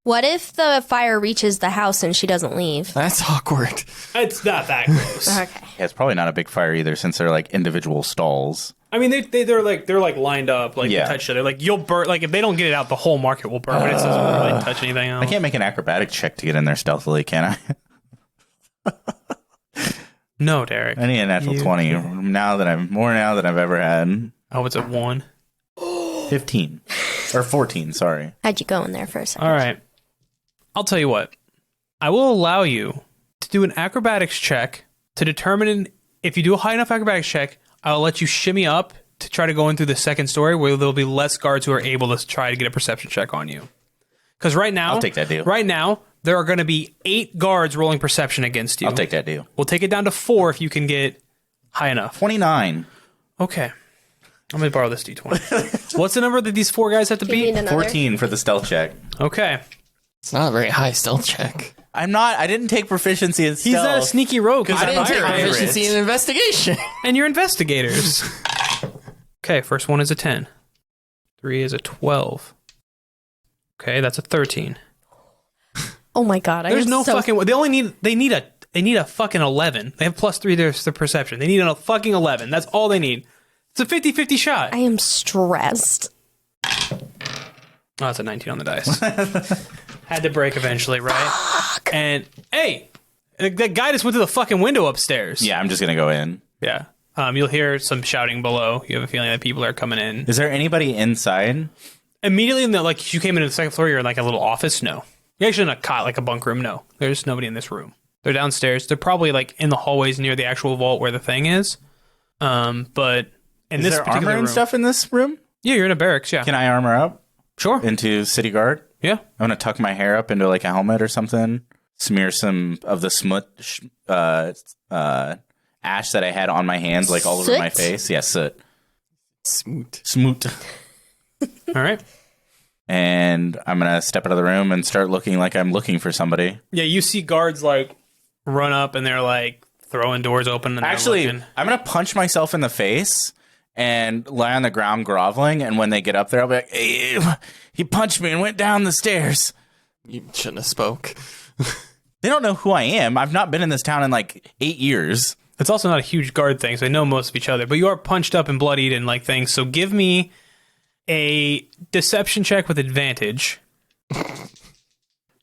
What if the fire reaches the house and she doesn't leave? That's awkward. It's not that close. Okay. Yeah, it's probably not a big fire either since they're like individual stalls. I mean, they're like lined up, like Yeah. they touch each other. Like you'll burn. Like if they don't get it out, the whole market will burn. But it doesn't really touch anything else. I can't make an acrobatic check to get in there stealthily, can I? No, Derek. I need a natural 20 more now than I've ever had. Oh, it's a 1. 15 or 14, sorry. How'd you go in there for a second? All right. I'll tell you what. I will allow you to do an acrobatics check to determine if you do a high enough acrobatics check. I'll let you shimmy up to try to go in through the second story where there'll be less guards who are able to try to get a perception check on you. Because right now, I'll take that deal. Right now, there are going to be 8 guards rolling perception against you. I'll take that deal. We'll take it down to 4 if you can get high enough. 29. Okay. I'm going to borrow this D20. What's the number that these 4 guys have to Do you beat? need another? 14 for the stealth check. Okay. It's not a very high stealth check. I didn't take proficiency in stealth. He's not a sneaky rogue. I didn't take pirate. proficiency in investigation. And you're investigators. Okay, first one is a 10. 3 is a 12. Okay, that's a 13. Oh my god! There's no fucking. They need a fucking 11. They have +3 their perception. They need a fucking 11. That's all they need. It's a 50-50 shot. I am stressed. Oh, that's a 19 on the dice. Had to break eventually, right? Fuck. And hey, that guy just went to the fucking window upstairs. Yeah, I'm just gonna go in. Yeah. You'll hear some shouting below. You have a feeling that people are coming in. Is there anybody inside? Immediately, you came into the second floor. You're in like a little office. No, you're actually in a cot, like a bunk room. No, there's nobody in this room. They're downstairs. They're probably like in the hallways near the actual vault where the thing is. But in Is this there particular armor and room, stuff in this room? yeah, you're in a barracks. Yeah, Can I armor up sure. into city guard? Yeah. I'm gonna tuck my hair up into like a helmet or something. Smear some of the ash that I had on my hands, like all over my Soot? face. Yeah, soot. Smoot. All right. And I'm gonna step out of the room and start looking like I'm looking for somebody. Yeah, you see guards like run up and they're like throwing doors open. And Actually, they're looking. I'm gonna punch myself in the face and lie on the ground groveling. And when they get up there, I'll be like, hey, he punched me and went down the stairs. You shouldn't have spoke. They don't know who I am. I've not been in this town in like 8 years. It's also not a huge guard thing, so they know most of each other. But you are punched up and bloodied and like things. So give me a deception check with advantage.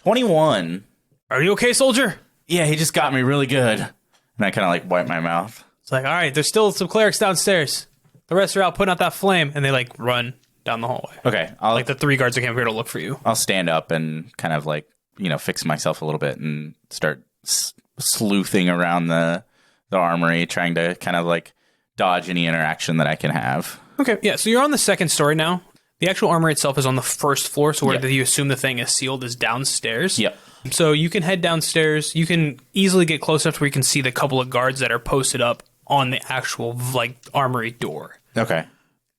21. Are you okay, soldier? Yeah, he just got me really good. And I kind of like wipe my mouth. It's like, all right, there's still some clerics downstairs. The rest are out putting out that flame, and they like run down the hallway. Okay, Like the 3 guards that came here to look for you. I'll stand up and kind of like, fix myself a little bit and start sleuthing around the armory, trying to kind of like dodge any interaction that I can have. Okay, yeah, so you're on the second story now. The actual armory itself is on the first floor, so where you assume the thing is sealed is downstairs. Yep. So you can head downstairs. You can easily get close enough to where you can see the couple of guards that are posted up on the actual like armory door. Okay.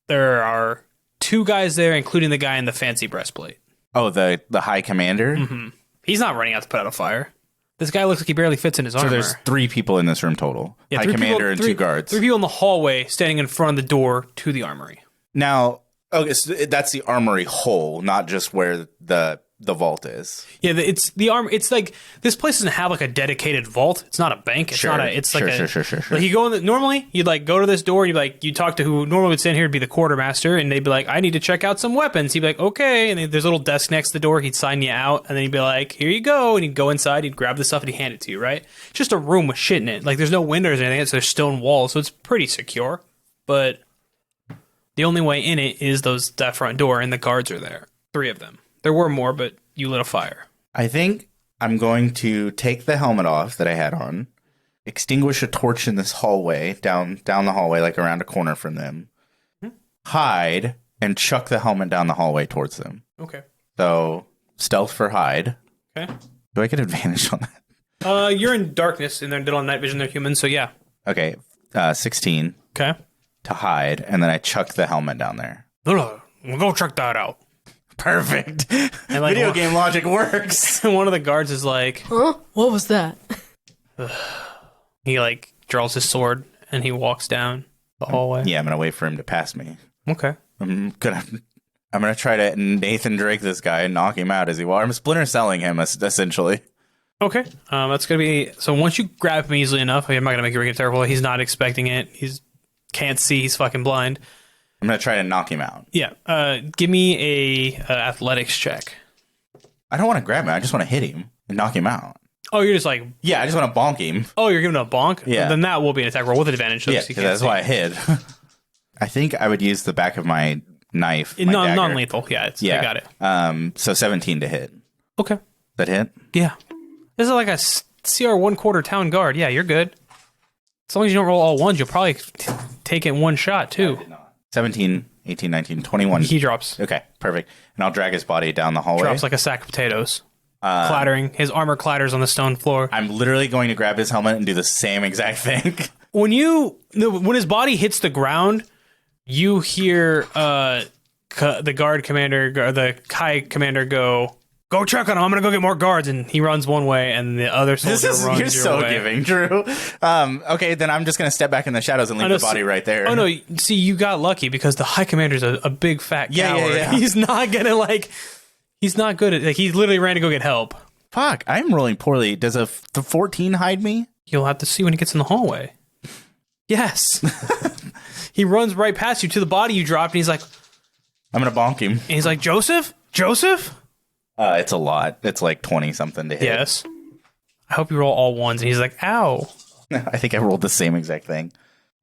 There are 2 guys there, including the guy in the fancy breastplate. Oh, the high commander? Mm-hmm. He's not running out to put out a fire. This guy looks like he barely fits in his armor. So there's 3 people in this room total. Yeah, high 3 commander people, and 2 guards. 3 people in the hallway standing in front of the door to the armory. Now, okay, so that's the armory hole, not just where the vault is. Yeah, it's the arm. It's like this place doesn't have like a dedicated vault. It's not a bank. It's Sure, not a. It's like sure. Like you go in. Normally, you'd like go to this door. And you talk to who normally would stand here. Would be the quartermaster, and they'd be like, "I need to check out some weapons." He'd be like, "Okay," and then there's a little desk next to the door. He'd sign you out, and then he'd be like, "Here you go," and he'd go inside. He'd grab the stuff and he'd hand it to you. Right? It's just a room with shit in it. Like there's no windows or anything. There's stone walls, so it's pretty secure. But the only way in it is that front door, and the guards are there. 3 of them. There were more, but you lit a fire. I think I'm going to take the helmet off that I had on, extinguish a torch in this hallway, down the hallway, like around a corner from them, hide, and chuck the helmet down the hallway towards them. Okay. So, stealth for hide. Okay. Do I get advantage on that? You're in darkness, and they're on night vision. They're human, so yeah. Okay, 16 Okay. to hide, and then I chuck the helmet down there. We'll go check that out. Perfect. And like, Video game logic works. one of the guards is like, Huh? What was that? he like draws his sword and he walks down the hallway. Yeah, I'm gonna wait for him to pass me. Okay. I'm gonna try to Nathan Drake this guy and knock him out as he walks. I'm splinter selling him essentially. Okay. That's gonna be so. Once you grab him easily enough, I'm not gonna make you get terrible. He's not expecting it. He's can't see. He's fucking blind. I'm gonna try to knock him out. Yeah. Give me a athletics check. I don't want to grab him. I just want to hit him and knock him out. Oh, you're just like, Yeah, I just want to bonk him. oh, you're giving a bonk. Yeah. Then that will be an attack roll with advantage. So Yeah, you because can't that's see. why I hid. I think I would use the back of my knife. My dagger. Non-lethal. Yeah. I got it. So 17 to hit. Okay. That hit? Yeah. This is like a CR 1/4 town guard. Yeah, you're good. As long as you don't roll all ones, you'll probably take it in one shot, too. 17, 18, 19, 21. He drops. Okay, perfect. And I'll drag his body down the hallway. Drops like a sack of potatoes. Clattering. His armor clatters on the stone floor. I'm literally going to grab his helmet and do the same exact thing. When his body hits the ground, you hear the guard commander, or the Kai commander go, go check on him. I'm going to go get more guards. And he runs one way and the other soldier runs You're your so way. giving, Drew. Okay, then I'm just going to step back in the shadows and leave the body right there. Oh, no. See, you got lucky because the High Commander's a big fat coward. Yeah. He's not going to, he's not good at, he literally ran to go get help. Fuck, I'm rolling poorly. Does the 14 hide me? You'll have to see when he gets in the hallway. Yes. He runs right past you to the body you dropped, and he's like... I'm going to bonk him. And he's like, Joseph? Joseph? It's a lot. It's like 20-something to hit. Yes. I hope you roll all ones. And he's like, ow. I think I rolled the same exact thing.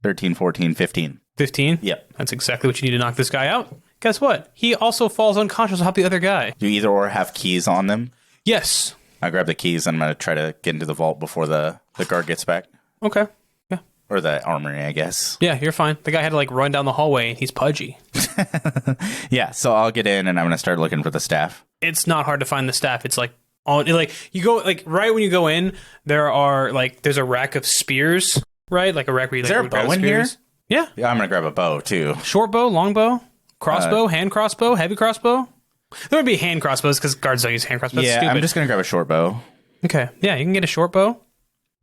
13, 14, 15. 15? Yep. That's exactly what you need to knock this guy out. Guess what? He also falls unconscious to help the other guy. Do either or have keys on them? Yes. I grab the keys and I'm going to try to get into the vault before the guard gets back. Okay. Yeah. Or the armory, I guess. Yeah, you're fine. The guy had to run down the hallway and he's pudgy. Yeah, so I'll get in and I'm going to start looking for the staff. It's not hard to find the staff. It's you go right when you go in, there's a rack of spears, right? Like a rack where you Is there a bow in here? Yeah. Yeah, I'm going to grab a bow too. Short bow, long bow, crossbow, hand crossbow, heavy crossbow. There would be hand crossbows because guards don't use hand crossbows. Yeah, Stupid. I'm just going to grab a short bow. Okay. Yeah, you can get a short bow.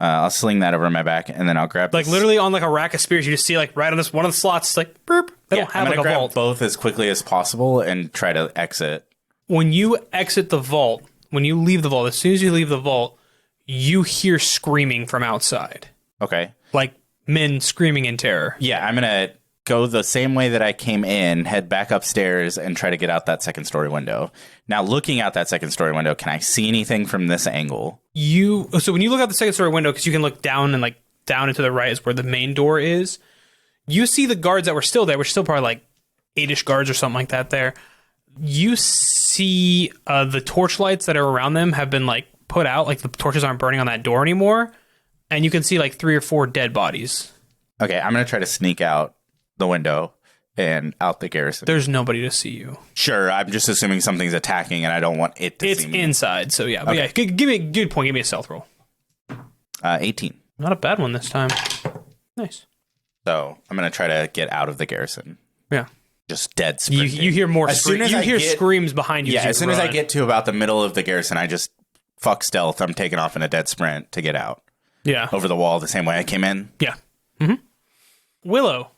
I'll sling that over my back and then I'll grab this. Literally on a rack of spears, you just see right on this one of the slots, burp. They don't have I'm a gonna grab vault. both as quickly as possible and try to exit. When you exit the vault, when you leave the vault, as soon as you leave the vault, you hear screaming from outside. Okay. Like men screaming in terror. Yeah, I'm going to go the same way that I came in, head back upstairs, and try to get out that second story window. Now, looking out that second story window, can I see anything from this angle? So when you look out the second story window, because you can look down and down and to the right is where the main door is, you see the guards that were still there, which are still probably 8-ish guards or something like that there. You see the torch lights that are around them have been put out, the torches aren't burning on that door anymore, and you can see 3 or 4 dead bodies. Okay, I'm going to try to sneak out the window and out the garrison. There's nobody to see you. Sure, I'm just assuming something's attacking and I don't want it to see me. It's inside, so yeah. But Okay. yeah, give me a good point. Give me a stealth roll. 18. Not a bad one this time. Nice. So I'm going to try to get out of the garrison. Yeah. Just dead You sprinting. hear more As soon as I get- screams behind you. Yeah, as soon as I run. get to about the middle of the garrison, I just fuck stealth. I'm taking off in a dead sprint to get out. Yeah. Over the wall the same way I came in. Yeah. Mm-hmm. Willow.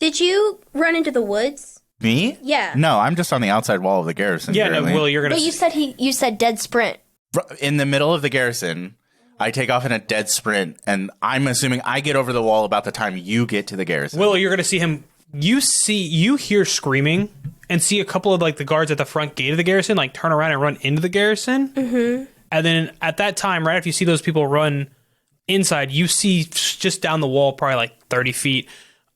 Did you run into the woods? Me? Yeah. No, I'm just on the outside wall of the garrison. Yeah, no, currently. Willow, you're gonna. But you said dead sprint. In the middle of the garrison, I take off in a dead sprint, and I'm assuming I get over the wall about the time you get to the garrison. Willow, you're gonna see him. You hear screaming and see a couple of the guards at the front gate of the garrison turn around and run into the garrison. Mm-hmm. And then at that time, right after you see those people run inside, you see just down the wall, probably 30 feet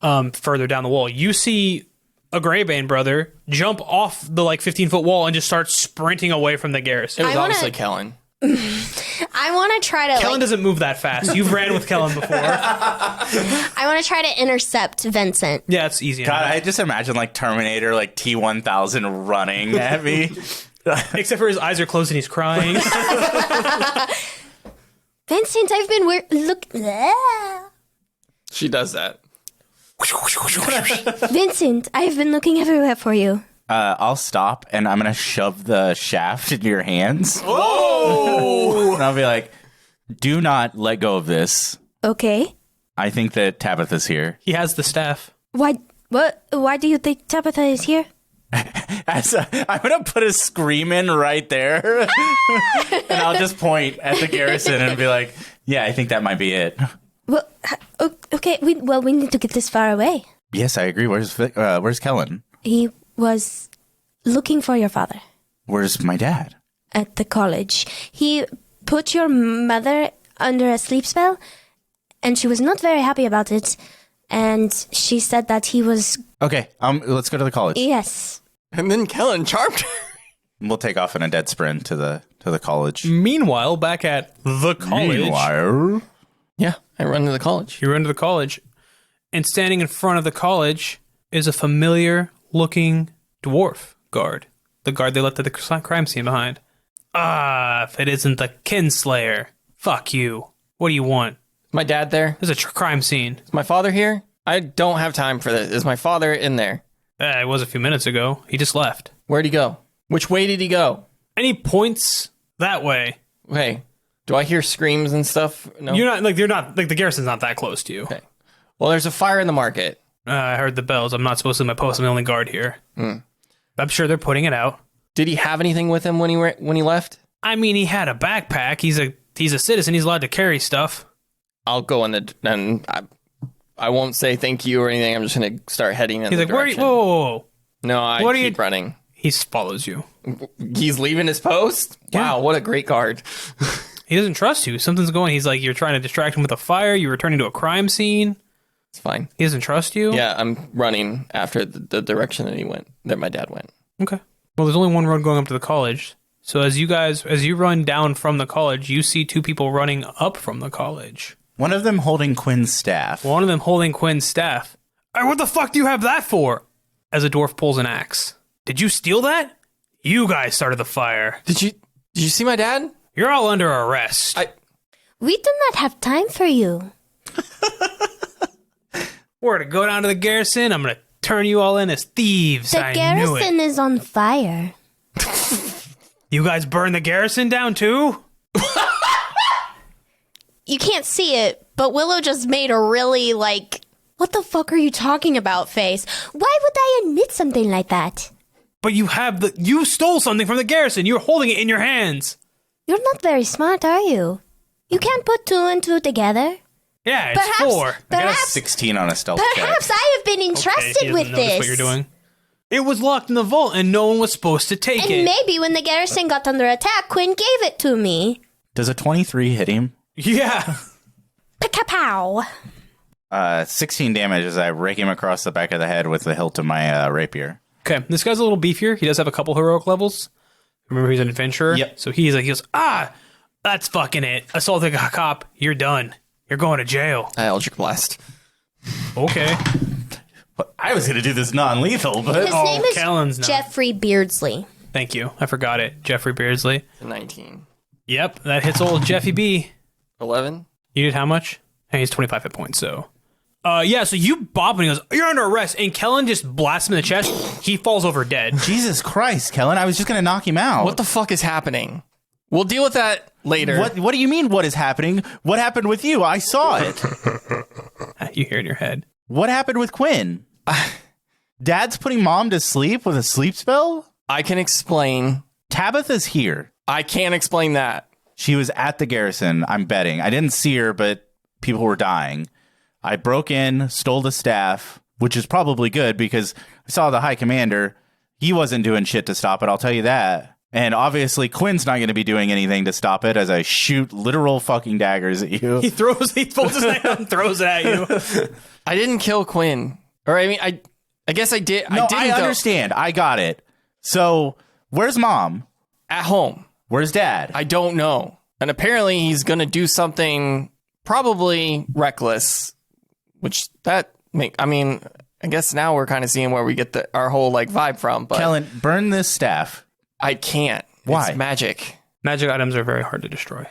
further down the wall, you see a Greybane brother jump off the 15-foot wall and just start sprinting away from the garrison. It was I wanna- obviously Kellen. I want to try to Kellen doesn't move that fast. You've ran with Kellen before. I want to try to intercept Vincent. Yeah, it's easy. God, enough. I just imagine Terminator, T-1000 running at me. Except for his eyes are closed and he's crying. Vincent, I've been look. She does that. Vincent, I've been looking everywhere for you. I'll stop, and I'm going to shove the shaft into your hands. Oh! And I'll be like, do not let go of this. Okay. I think that Tabitha's here. He has the staff. Why? What? Why do you think Tabitha is here? I'm going to put a scream in right there. And I'll just point at the garrison and be like, yeah, I think that might be it. Well, okay. We need to get this far away. Yes, I agree. Where's Kellen? He was looking for your father Where's my dad? at the college. He put your mother under a sleep spell, and she was not very happy about it. And she said that he was Okay, let's go to the college. yes. And then Kellen charmed her. We'll take off in a dead sprint to the college. Meanwhile, back at the college, Meanwhile, Yeah, I run to the college. you run to the college, and standing in front of the college is a familiar-looking dwarf guard. The guard they left at the crime scene behind. Ah, if it isn't the Kinslayer. Fuck you. What do you want? My dad there? There's a crime scene. Is my father here? I don't have time for this. Is my father in there? It was a few minutes ago. He just left. Where'd he go? Which way did he go? Any points that way? Okay. Do I hear screams and stuff? No. You're not the garrison's not that close to you. Okay. Well, there's a fire in the market. I heard the bells. I'm not supposed to be my post. I'm the only guard here. I'm sure they're putting it out. Did he have anything with him when he left? I mean, he had a backpack. He's a citizen. He's allowed to carry stuff. I'll go and I won't say thank you or anything. I'm just going to start heading in He's the like, where are you? direction. Whoa. No, I What are keep you- running. He follows you. He's leaving his post? Yeah. Wow, what a great guard. He doesn't trust you. Something's going. He's like, you're trying to distract him with a fire. You're returning to a crime scene. It's fine. He doesn't trust you. Yeah, I'm running after the direction that my dad went. Okay. Well, there's only one road going up to the college. So as you run down from the college, you see two people running up from the college. One of them holding Quinn's staff. One of them holding Quinn's staff. Hey, what the fuck do you have that for? As a dwarf pulls an axe. Did you steal that? You guys started the fire. Did you see my dad? You're all under arrest. We do not have time for you. We're to go down to the garrison. I'm going to turn you all in as thieves. The I knew it. garrison is on fire. You guys burn the garrison down too? You can't see it, but Willow just made a really, what the fuck are you talking about face. Why would I admit something like that? But you stole something from the garrison. You're holding it in your hands. You're not very smart, are you? You can't put two and two together. Yeah, it's four. I got a Perhaps, 16 on a stealth perhaps check. I have been Okay, entrusted he doesn't with notice this. what you're doing. It was locked in the vault, and no one was supposed to take And it. maybe when the garrison got under attack, Quinn gave it to me. Does a 23 hit him? Yeah. Pika-pow. 16 damage as I rake him across the back of the head with the hilt of my rapier. Okay, this guy's a little beefier. He does have a couple heroic levels. Remember, he's an adventurer. Yep. So he goes, that's fucking it. Assaulting a cop. You're done. You're going to jail. Eldritch Blast. Okay. I was going to do this non-lethal, but... His name is Kellen's not. Jeffrey Beardsley. Thank you. I forgot it. Jeffrey Beardsley. 19. Yep, that hits old Jeffy B. 11. You did how much? Hey, he's 25 hit points, so... yeah, so you bop and he goes, you're under arrest, and Kellen just blasts him in the chest. He falls over dead. Jesus Christ, Kellen, I was just going to knock him out. What the fuck is happening? We'll deal with that later. What do you mean, what is happening? What happened with you? I saw it. You hear it in your head. What happened with Quinn? Dad's putting Mom to sleep with a sleep spell? I can explain. Tabitha's here. I can't explain that. She was at the garrison, I'm betting. I didn't see her, but people were dying. I broke in, stole the staff, which is probably good because I saw the High Commander. He wasn't doing shit to stop it, I'll tell you that. And obviously, Quinn's not going to be doing anything to stop it as I shoot literal fucking daggers at you. He folds his hand out and throws it at you. I didn't kill Quinn. Or, I mean, I guess I did. No, I I didn't understand. I got it. So, where's Mom? At home. Where's Dad? I don't know. And apparently he's going to do something probably reckless, which I guess now we're kind of seeing where we get our whole vibe from. But Kellen, burn this staff. I can't. Why? It's magic. Magic items are very hard to destroy.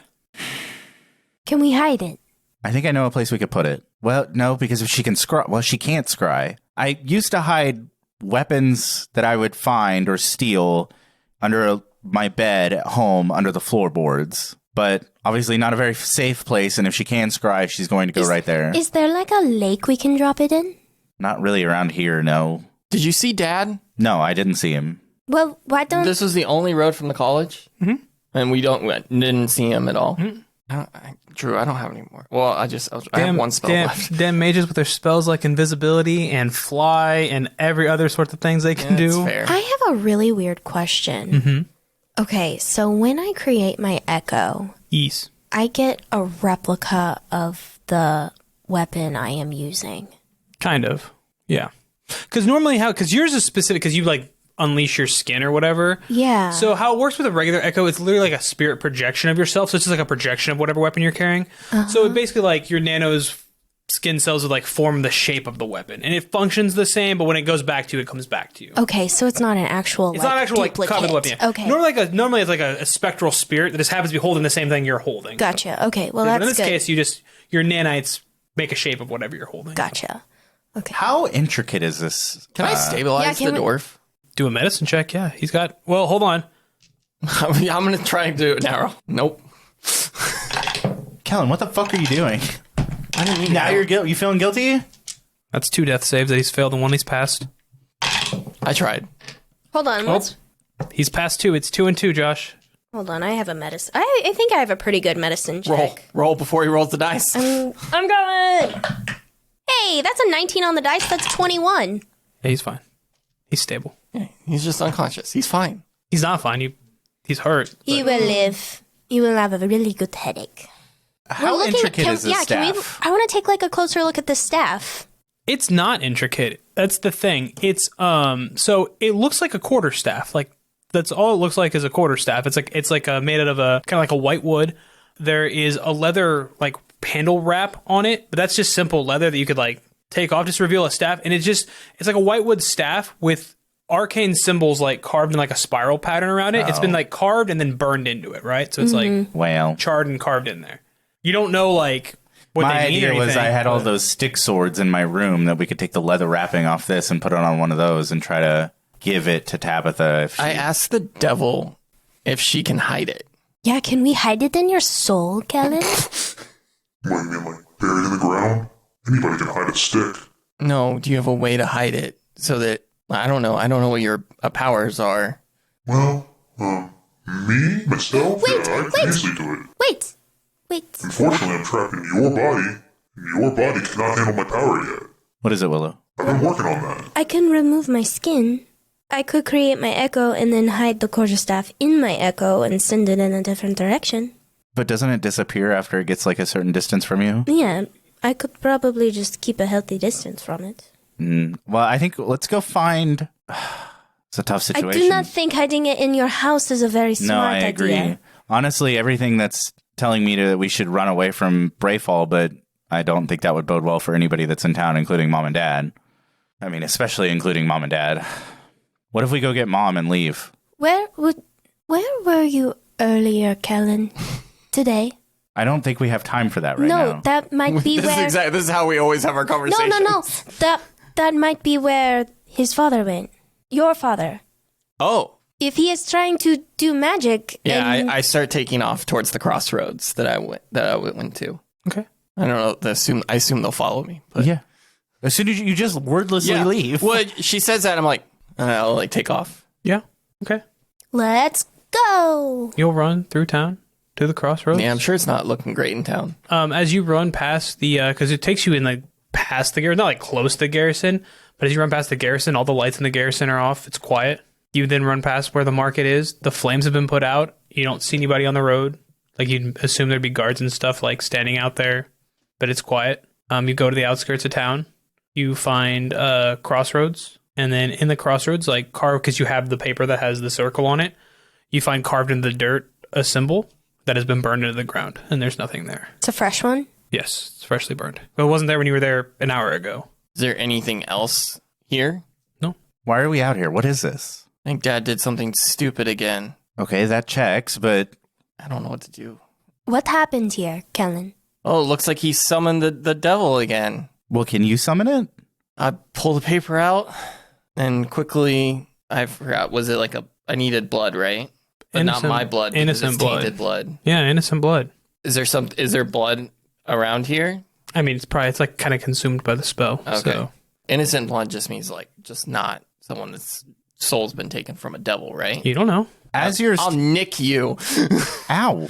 Can we hide it? I think I know a place we could put it. Well, no, because if she can scry, well, she can't scry. I used to hide weapons that I would find or steal under my bed at home under the floorboards. But obviously not a very safe place, and if she can scry, she's going to go right there. Is there a lake we can drop it in? Not really around here, no. Did you see Dad? No, I didn't see him. Well, why don't... This was the only road from the college? Mm-hmm. And we didn't see him at all. Mm-hmm. Drew, I don't have any more. Well, I have one spell left. Damn mages with their spells like invisibility and fly and every other sort of things they can That's do. fair. I have a really weird question. Mm-hmm. Okay, so when I create my echo, Ease. I get a replica of the weapon I am using. Kind of. Yeah. Because normally because yours is specific because you unleash your skin or whatever. Yeah. So how it works with a regular echo, it's literally like a spirit projection of yourself. So it's just like a projection of whatever weapon you're carrying. So it basically your nano's skin cells would form the shape of the weapon. And it functions the same, but when it goes back to you, it comes back to you. Okay, so it's not an actual It's not an actual duplicate. copy of the weapon. Yeah. Okay. Normally it's like a spectral spirit that just happens to be holding the same thing you're holding. Gotcha. Okay, well, But that's in good. this case, your nanites make a shape of whatever you're holding. Gotcha. Okay. How intricate is this? Can I stabilize yeah, the can we- dwarf? Do a medicine check, yeah. He's got... Well, hold on. I'm going to try and do an arrow. Nope. Kellen, what the fuck are you doing? I didn't mean Now you feeling guilty? That's 2 death saves that he's failed and 1 he's passed. I tried. Hold on. What's... He's passed 2. It's 2 and 2, Josh. Hold on. I have a medicine. I think I have a pretty good medicine check. Roll before he rolls the dice. I'm going. Hey, that's a 19 on the dice. That's 21. Yeah, he's fine. He's stable. Yeah, he's just unconscious. He's fine. He's not fine. He's hurt. You will live. You will have a really good headache. How intricate is this staff? I want to take like a closer look at the staff. It's not intricate. That's the thing. It's so it looks like a quarterstaff. Like that's all it looks like is a quarterstaff. It's like made out of a kind of like a white wood. There is a leather like handle wrap on it, but that's just simple leather that you could like take off, just reveal a staff, and it's like a white wood staff with arcane symbols like carved in like a spiral pattern around it. It's been like carved and then burned into it, right? So it's like charred and carved in there. You don't know like what my they mean idea or was I anything, had all those stick swords in my room that we could take the leather wrapping off this and put it on one of those and try to give it to Tabitha. If she... I asked the devil if she can hide it. Yeah, can we hide it in your soul, Kellen? What, you mean like buried in the ground? Anybody can hide a stick. No, do you have a way to hide it so that I don't know what your powers are? Well, me myself, I can easily do it. Wait. Unfortunately, I'm trapped in your body, and your body cannot handle my power yet. What is it, Willow? I've been working on that. I can remove my skin. I could create my echo and then hide the quarterstaff in my echo and send it in a different direction. But doesn't it disappear after it gets like a certain distance from you? Yeah, I could probably just keep a healthy distance from it. Well, I think let's go find... It's a tough situation. I do not think hiding it in your house is a very smart idea. No, I agree. Honestly, everything that's telling me that we should run away from Brayfall, but I don't think that would bode well for anybody that's in town, including Mom and Dad. I mean, especially including Mom and Dad. What if we go get Mom and leave? Where were you earlier, Kellen? Today? I don't think we have time for that right now. No, that might be where... This is how we always have our conversations. No. That might be where his father went. Your father. Oh. If he is trying to do magic... Yeah, I start taking off towards the crossroads that I went to. Okay. I don't know. I assume they'll follow me. But Yeah. As soon as you just wordlessly leave. Well, she says that, I'm like, I'll like take off. Yeah. Okay. Let's go! You'll run through town to the crossroads. Yeah, I'm sure it's not looking great in town. As you run past the, because it takes you in like past the garrison, not like close to the garrison, but as you run past the garrison, all the lights in the garrison are off. It's quiet. You then run past where the market is. The flames have been put out. You don't see anybody on the road. Like you'd assume there'd be guards and stuff like standing out there, but it's quiet. You go to the outskirts of town. You find crossroads, and then in the crossroads, like carved, because you have the paper that has the circle on it, you find carved in the dirt a symbol that has been burned into the ground, and there's nothing there. It's a fresh one? Yes, it's freshly burned. But it wasn't there when you were there an hour ago. Is there anything else here? No. Why are we out here? What is this? I think Dad did something stupid again. Okay, that checks, but... I don't know what to do. What happened here, Kellen? Oh, it looks like he summoned the devil again. Well, can you summon it? I pull the paper out, and quickly, I forgot, was it like I needed blood, right? But Innocent- not my blood. innocent it's tainted blood. Yeah, innocent blood. Is there blood around here? I mean, it's like kind of consumed by the spell. Okay. So. Innocent blood just means like just not someone that's soul's been taken from a devil, right? You don't know. As you're... I'll nick you. Ow.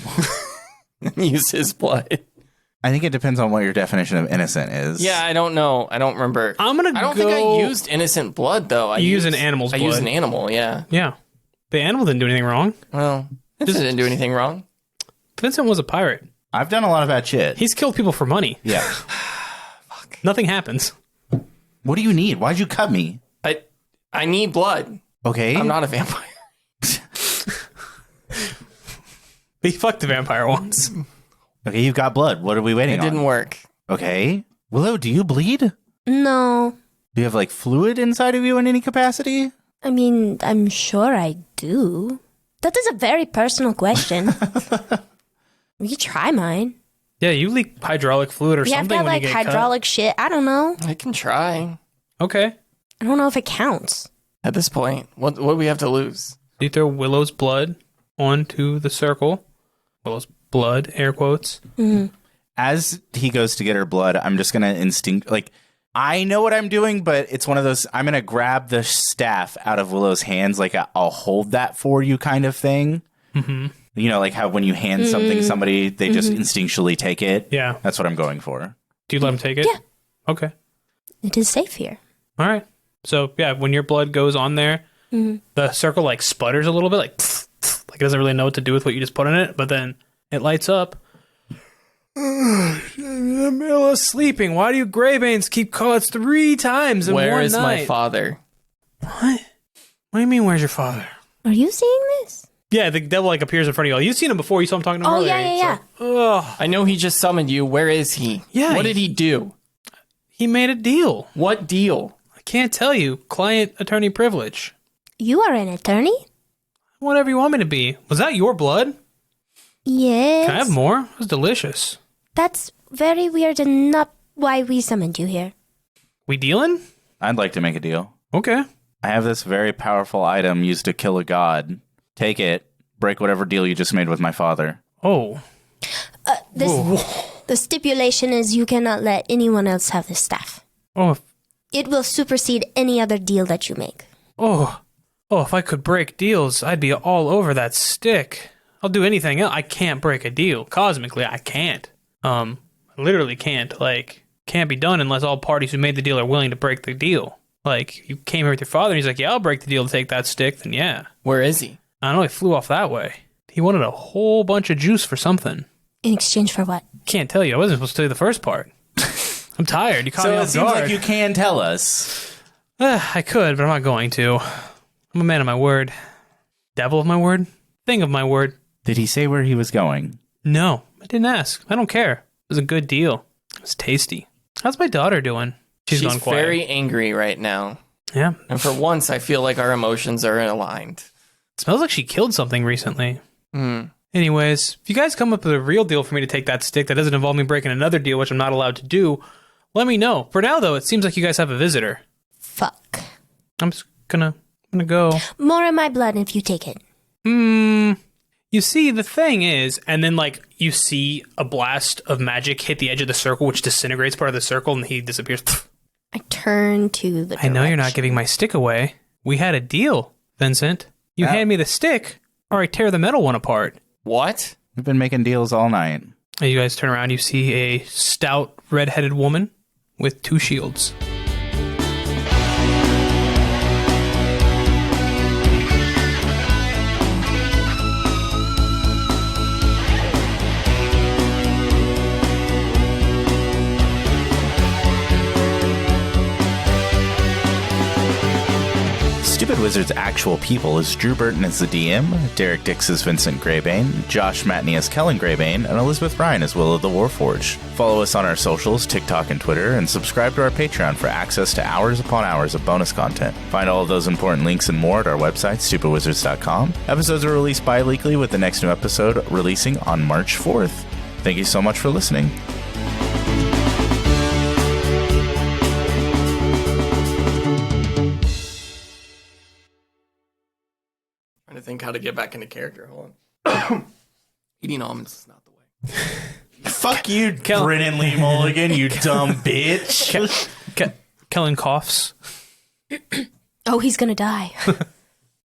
Use his blood. I think it depends on what your definition of innocent is. Yeah, I don't know. I don't remember. I don't think I used innocent blood though. You use an animal's blood. I used an animal. Yeah. Yeah. The animal didn't do anything wrong. Well, Vincent didn't do anything wrong. Vincent was a pirate. I've done a lot of bad shit. He's killed people for money. Yeah. Fuck. Nothing happens. What do you need? Why'd you cut me? I need blood. Okay. I'm not a vampire. He fucked the vampire once. Okay, you've got blood. What are we waiting It on? didn't work. Okay. Willow, do you bleed? No. Do you have like fluid inside of you in any capacity? I mean, I'm sure I do. That is a very personal question. We could try mine. Yeah, you leak hydraulic fluid or We have something to have when like you get hydraulic shit. I don't know. I can try. cut. Okay. I don't know if it counts. At this point, what do we have to lose? You throw Willow's blood onto the circle. Willow's blood, air quotes. As he goes to get her blood, I'm just going to I know what I'm doing, but it's one of those, I'm going to grab the staff out of Willow's hands, like I'll hold that for you kind of thing. Mm-hmm. You know, like how when you hand something to somebody, they just instinctually take it. Yeah. That's what I'm going for. Do you let him take it? Yeah. Okay. It is safe here. All right. So, yeah, when your blood goes on there, the circle, like, sputters a little bit, like it doesn't really know what to do with what you just put in it, but then it lights up. In the middle of sleeping. Why do you Greybanes keep calling? It's 3 times in Where one is night. my father? What? What do you mean, where's your father? Are you seeing this? Yeah, the devil, like, appears in front of you. You've seen him before. You saw him talking to him earlier. Yeah. Ugh. I know he just summoned you. Where is he? Yeah, What did he do? He made a deal. What deal? I can't tell you. Client-attorney privilege. You are an attorney? Whatever you want me to be. Was that your blood? Yes. Can I have more? It was delicious. That's very weird and not why we summoned you here. We dealing? I'd like to make a deal. Okay. I have this very powerful item used to kill a god. Take it, break whatever deal you just made with my father. Oh. The stipulation is you cannot let anyone else have the staff. Oh. It will supersede any other deal that you make. Oh, if I could break deals, I'd be all over that stick. I'll do anything else. I can't break a deal. Cosmically, I can't. I literally can't. Like, can't be done unless all parties who made the deal are willing to break the deal. Like, you came here with your father and he's like, yeah, I'll break the deal to take that stick, then yeah. Where is he? I don't know, he flew off that way. He wanted a whole bunch of juice for something. In exchange for what? Can't tell you. I wasn't supposed to tell you the first part. I'm tired. You caught me So it off seems guard. like you can tell us. I could, but I'm not going to. I'm a man of my word. Devil of my word? Thing of my word. Did he say where he was going? No, I didn't ask. I don't care. It was a good deal. It was tasty. How's my daughter doing? She's gone quiet. very angry right now. Yeah. And for once, I feel like our emotions are aligned. It smells like she killed something recently. Anyways, if you guys come up with a real deal for me to take that stick that doesn't involve me breaking another deal, which I'm not allowed to do, let me know. For now, though, it seems like you guys have a visitor. Fuck. I'm just gonna go. More in my blood if you take it. You see, the thing is, and then, like, you see a blast of magic hit the edge of the circle, which disintegrates part of the circle, and he disappears. I turn to the I know you're not direction. giving my stick away. We had a deal, Vincent. You hand me the stick, or I tear the metal one apart. What? We've been making deals all night. And you guys turn around, you see a stout, red-headed woman with 2 shields. Stupid Wizard's actual people is Drew Burton as the DM, Derek Dix as Vincent Greybane, Josh Matney as Kellen Greybane, and Elizabeth Rein as Willow the Warforged. Follow us on our socials, TikTok and Twitter, and subscribe to our Patreon for access to hours upon hours of bonus content. Find all of those important links and more at our website, stupidwizards.com. Episodes are released bi-weekly, with the next new episode releasing on March 4th. Thank you so much for listening. Trying to think how to get back into character. Hold on. Eating almonds is not the way. Fuck you, Brennan Lee Mulligan, you dumb bitch. Kellen coughs. Oh, he's gonna die.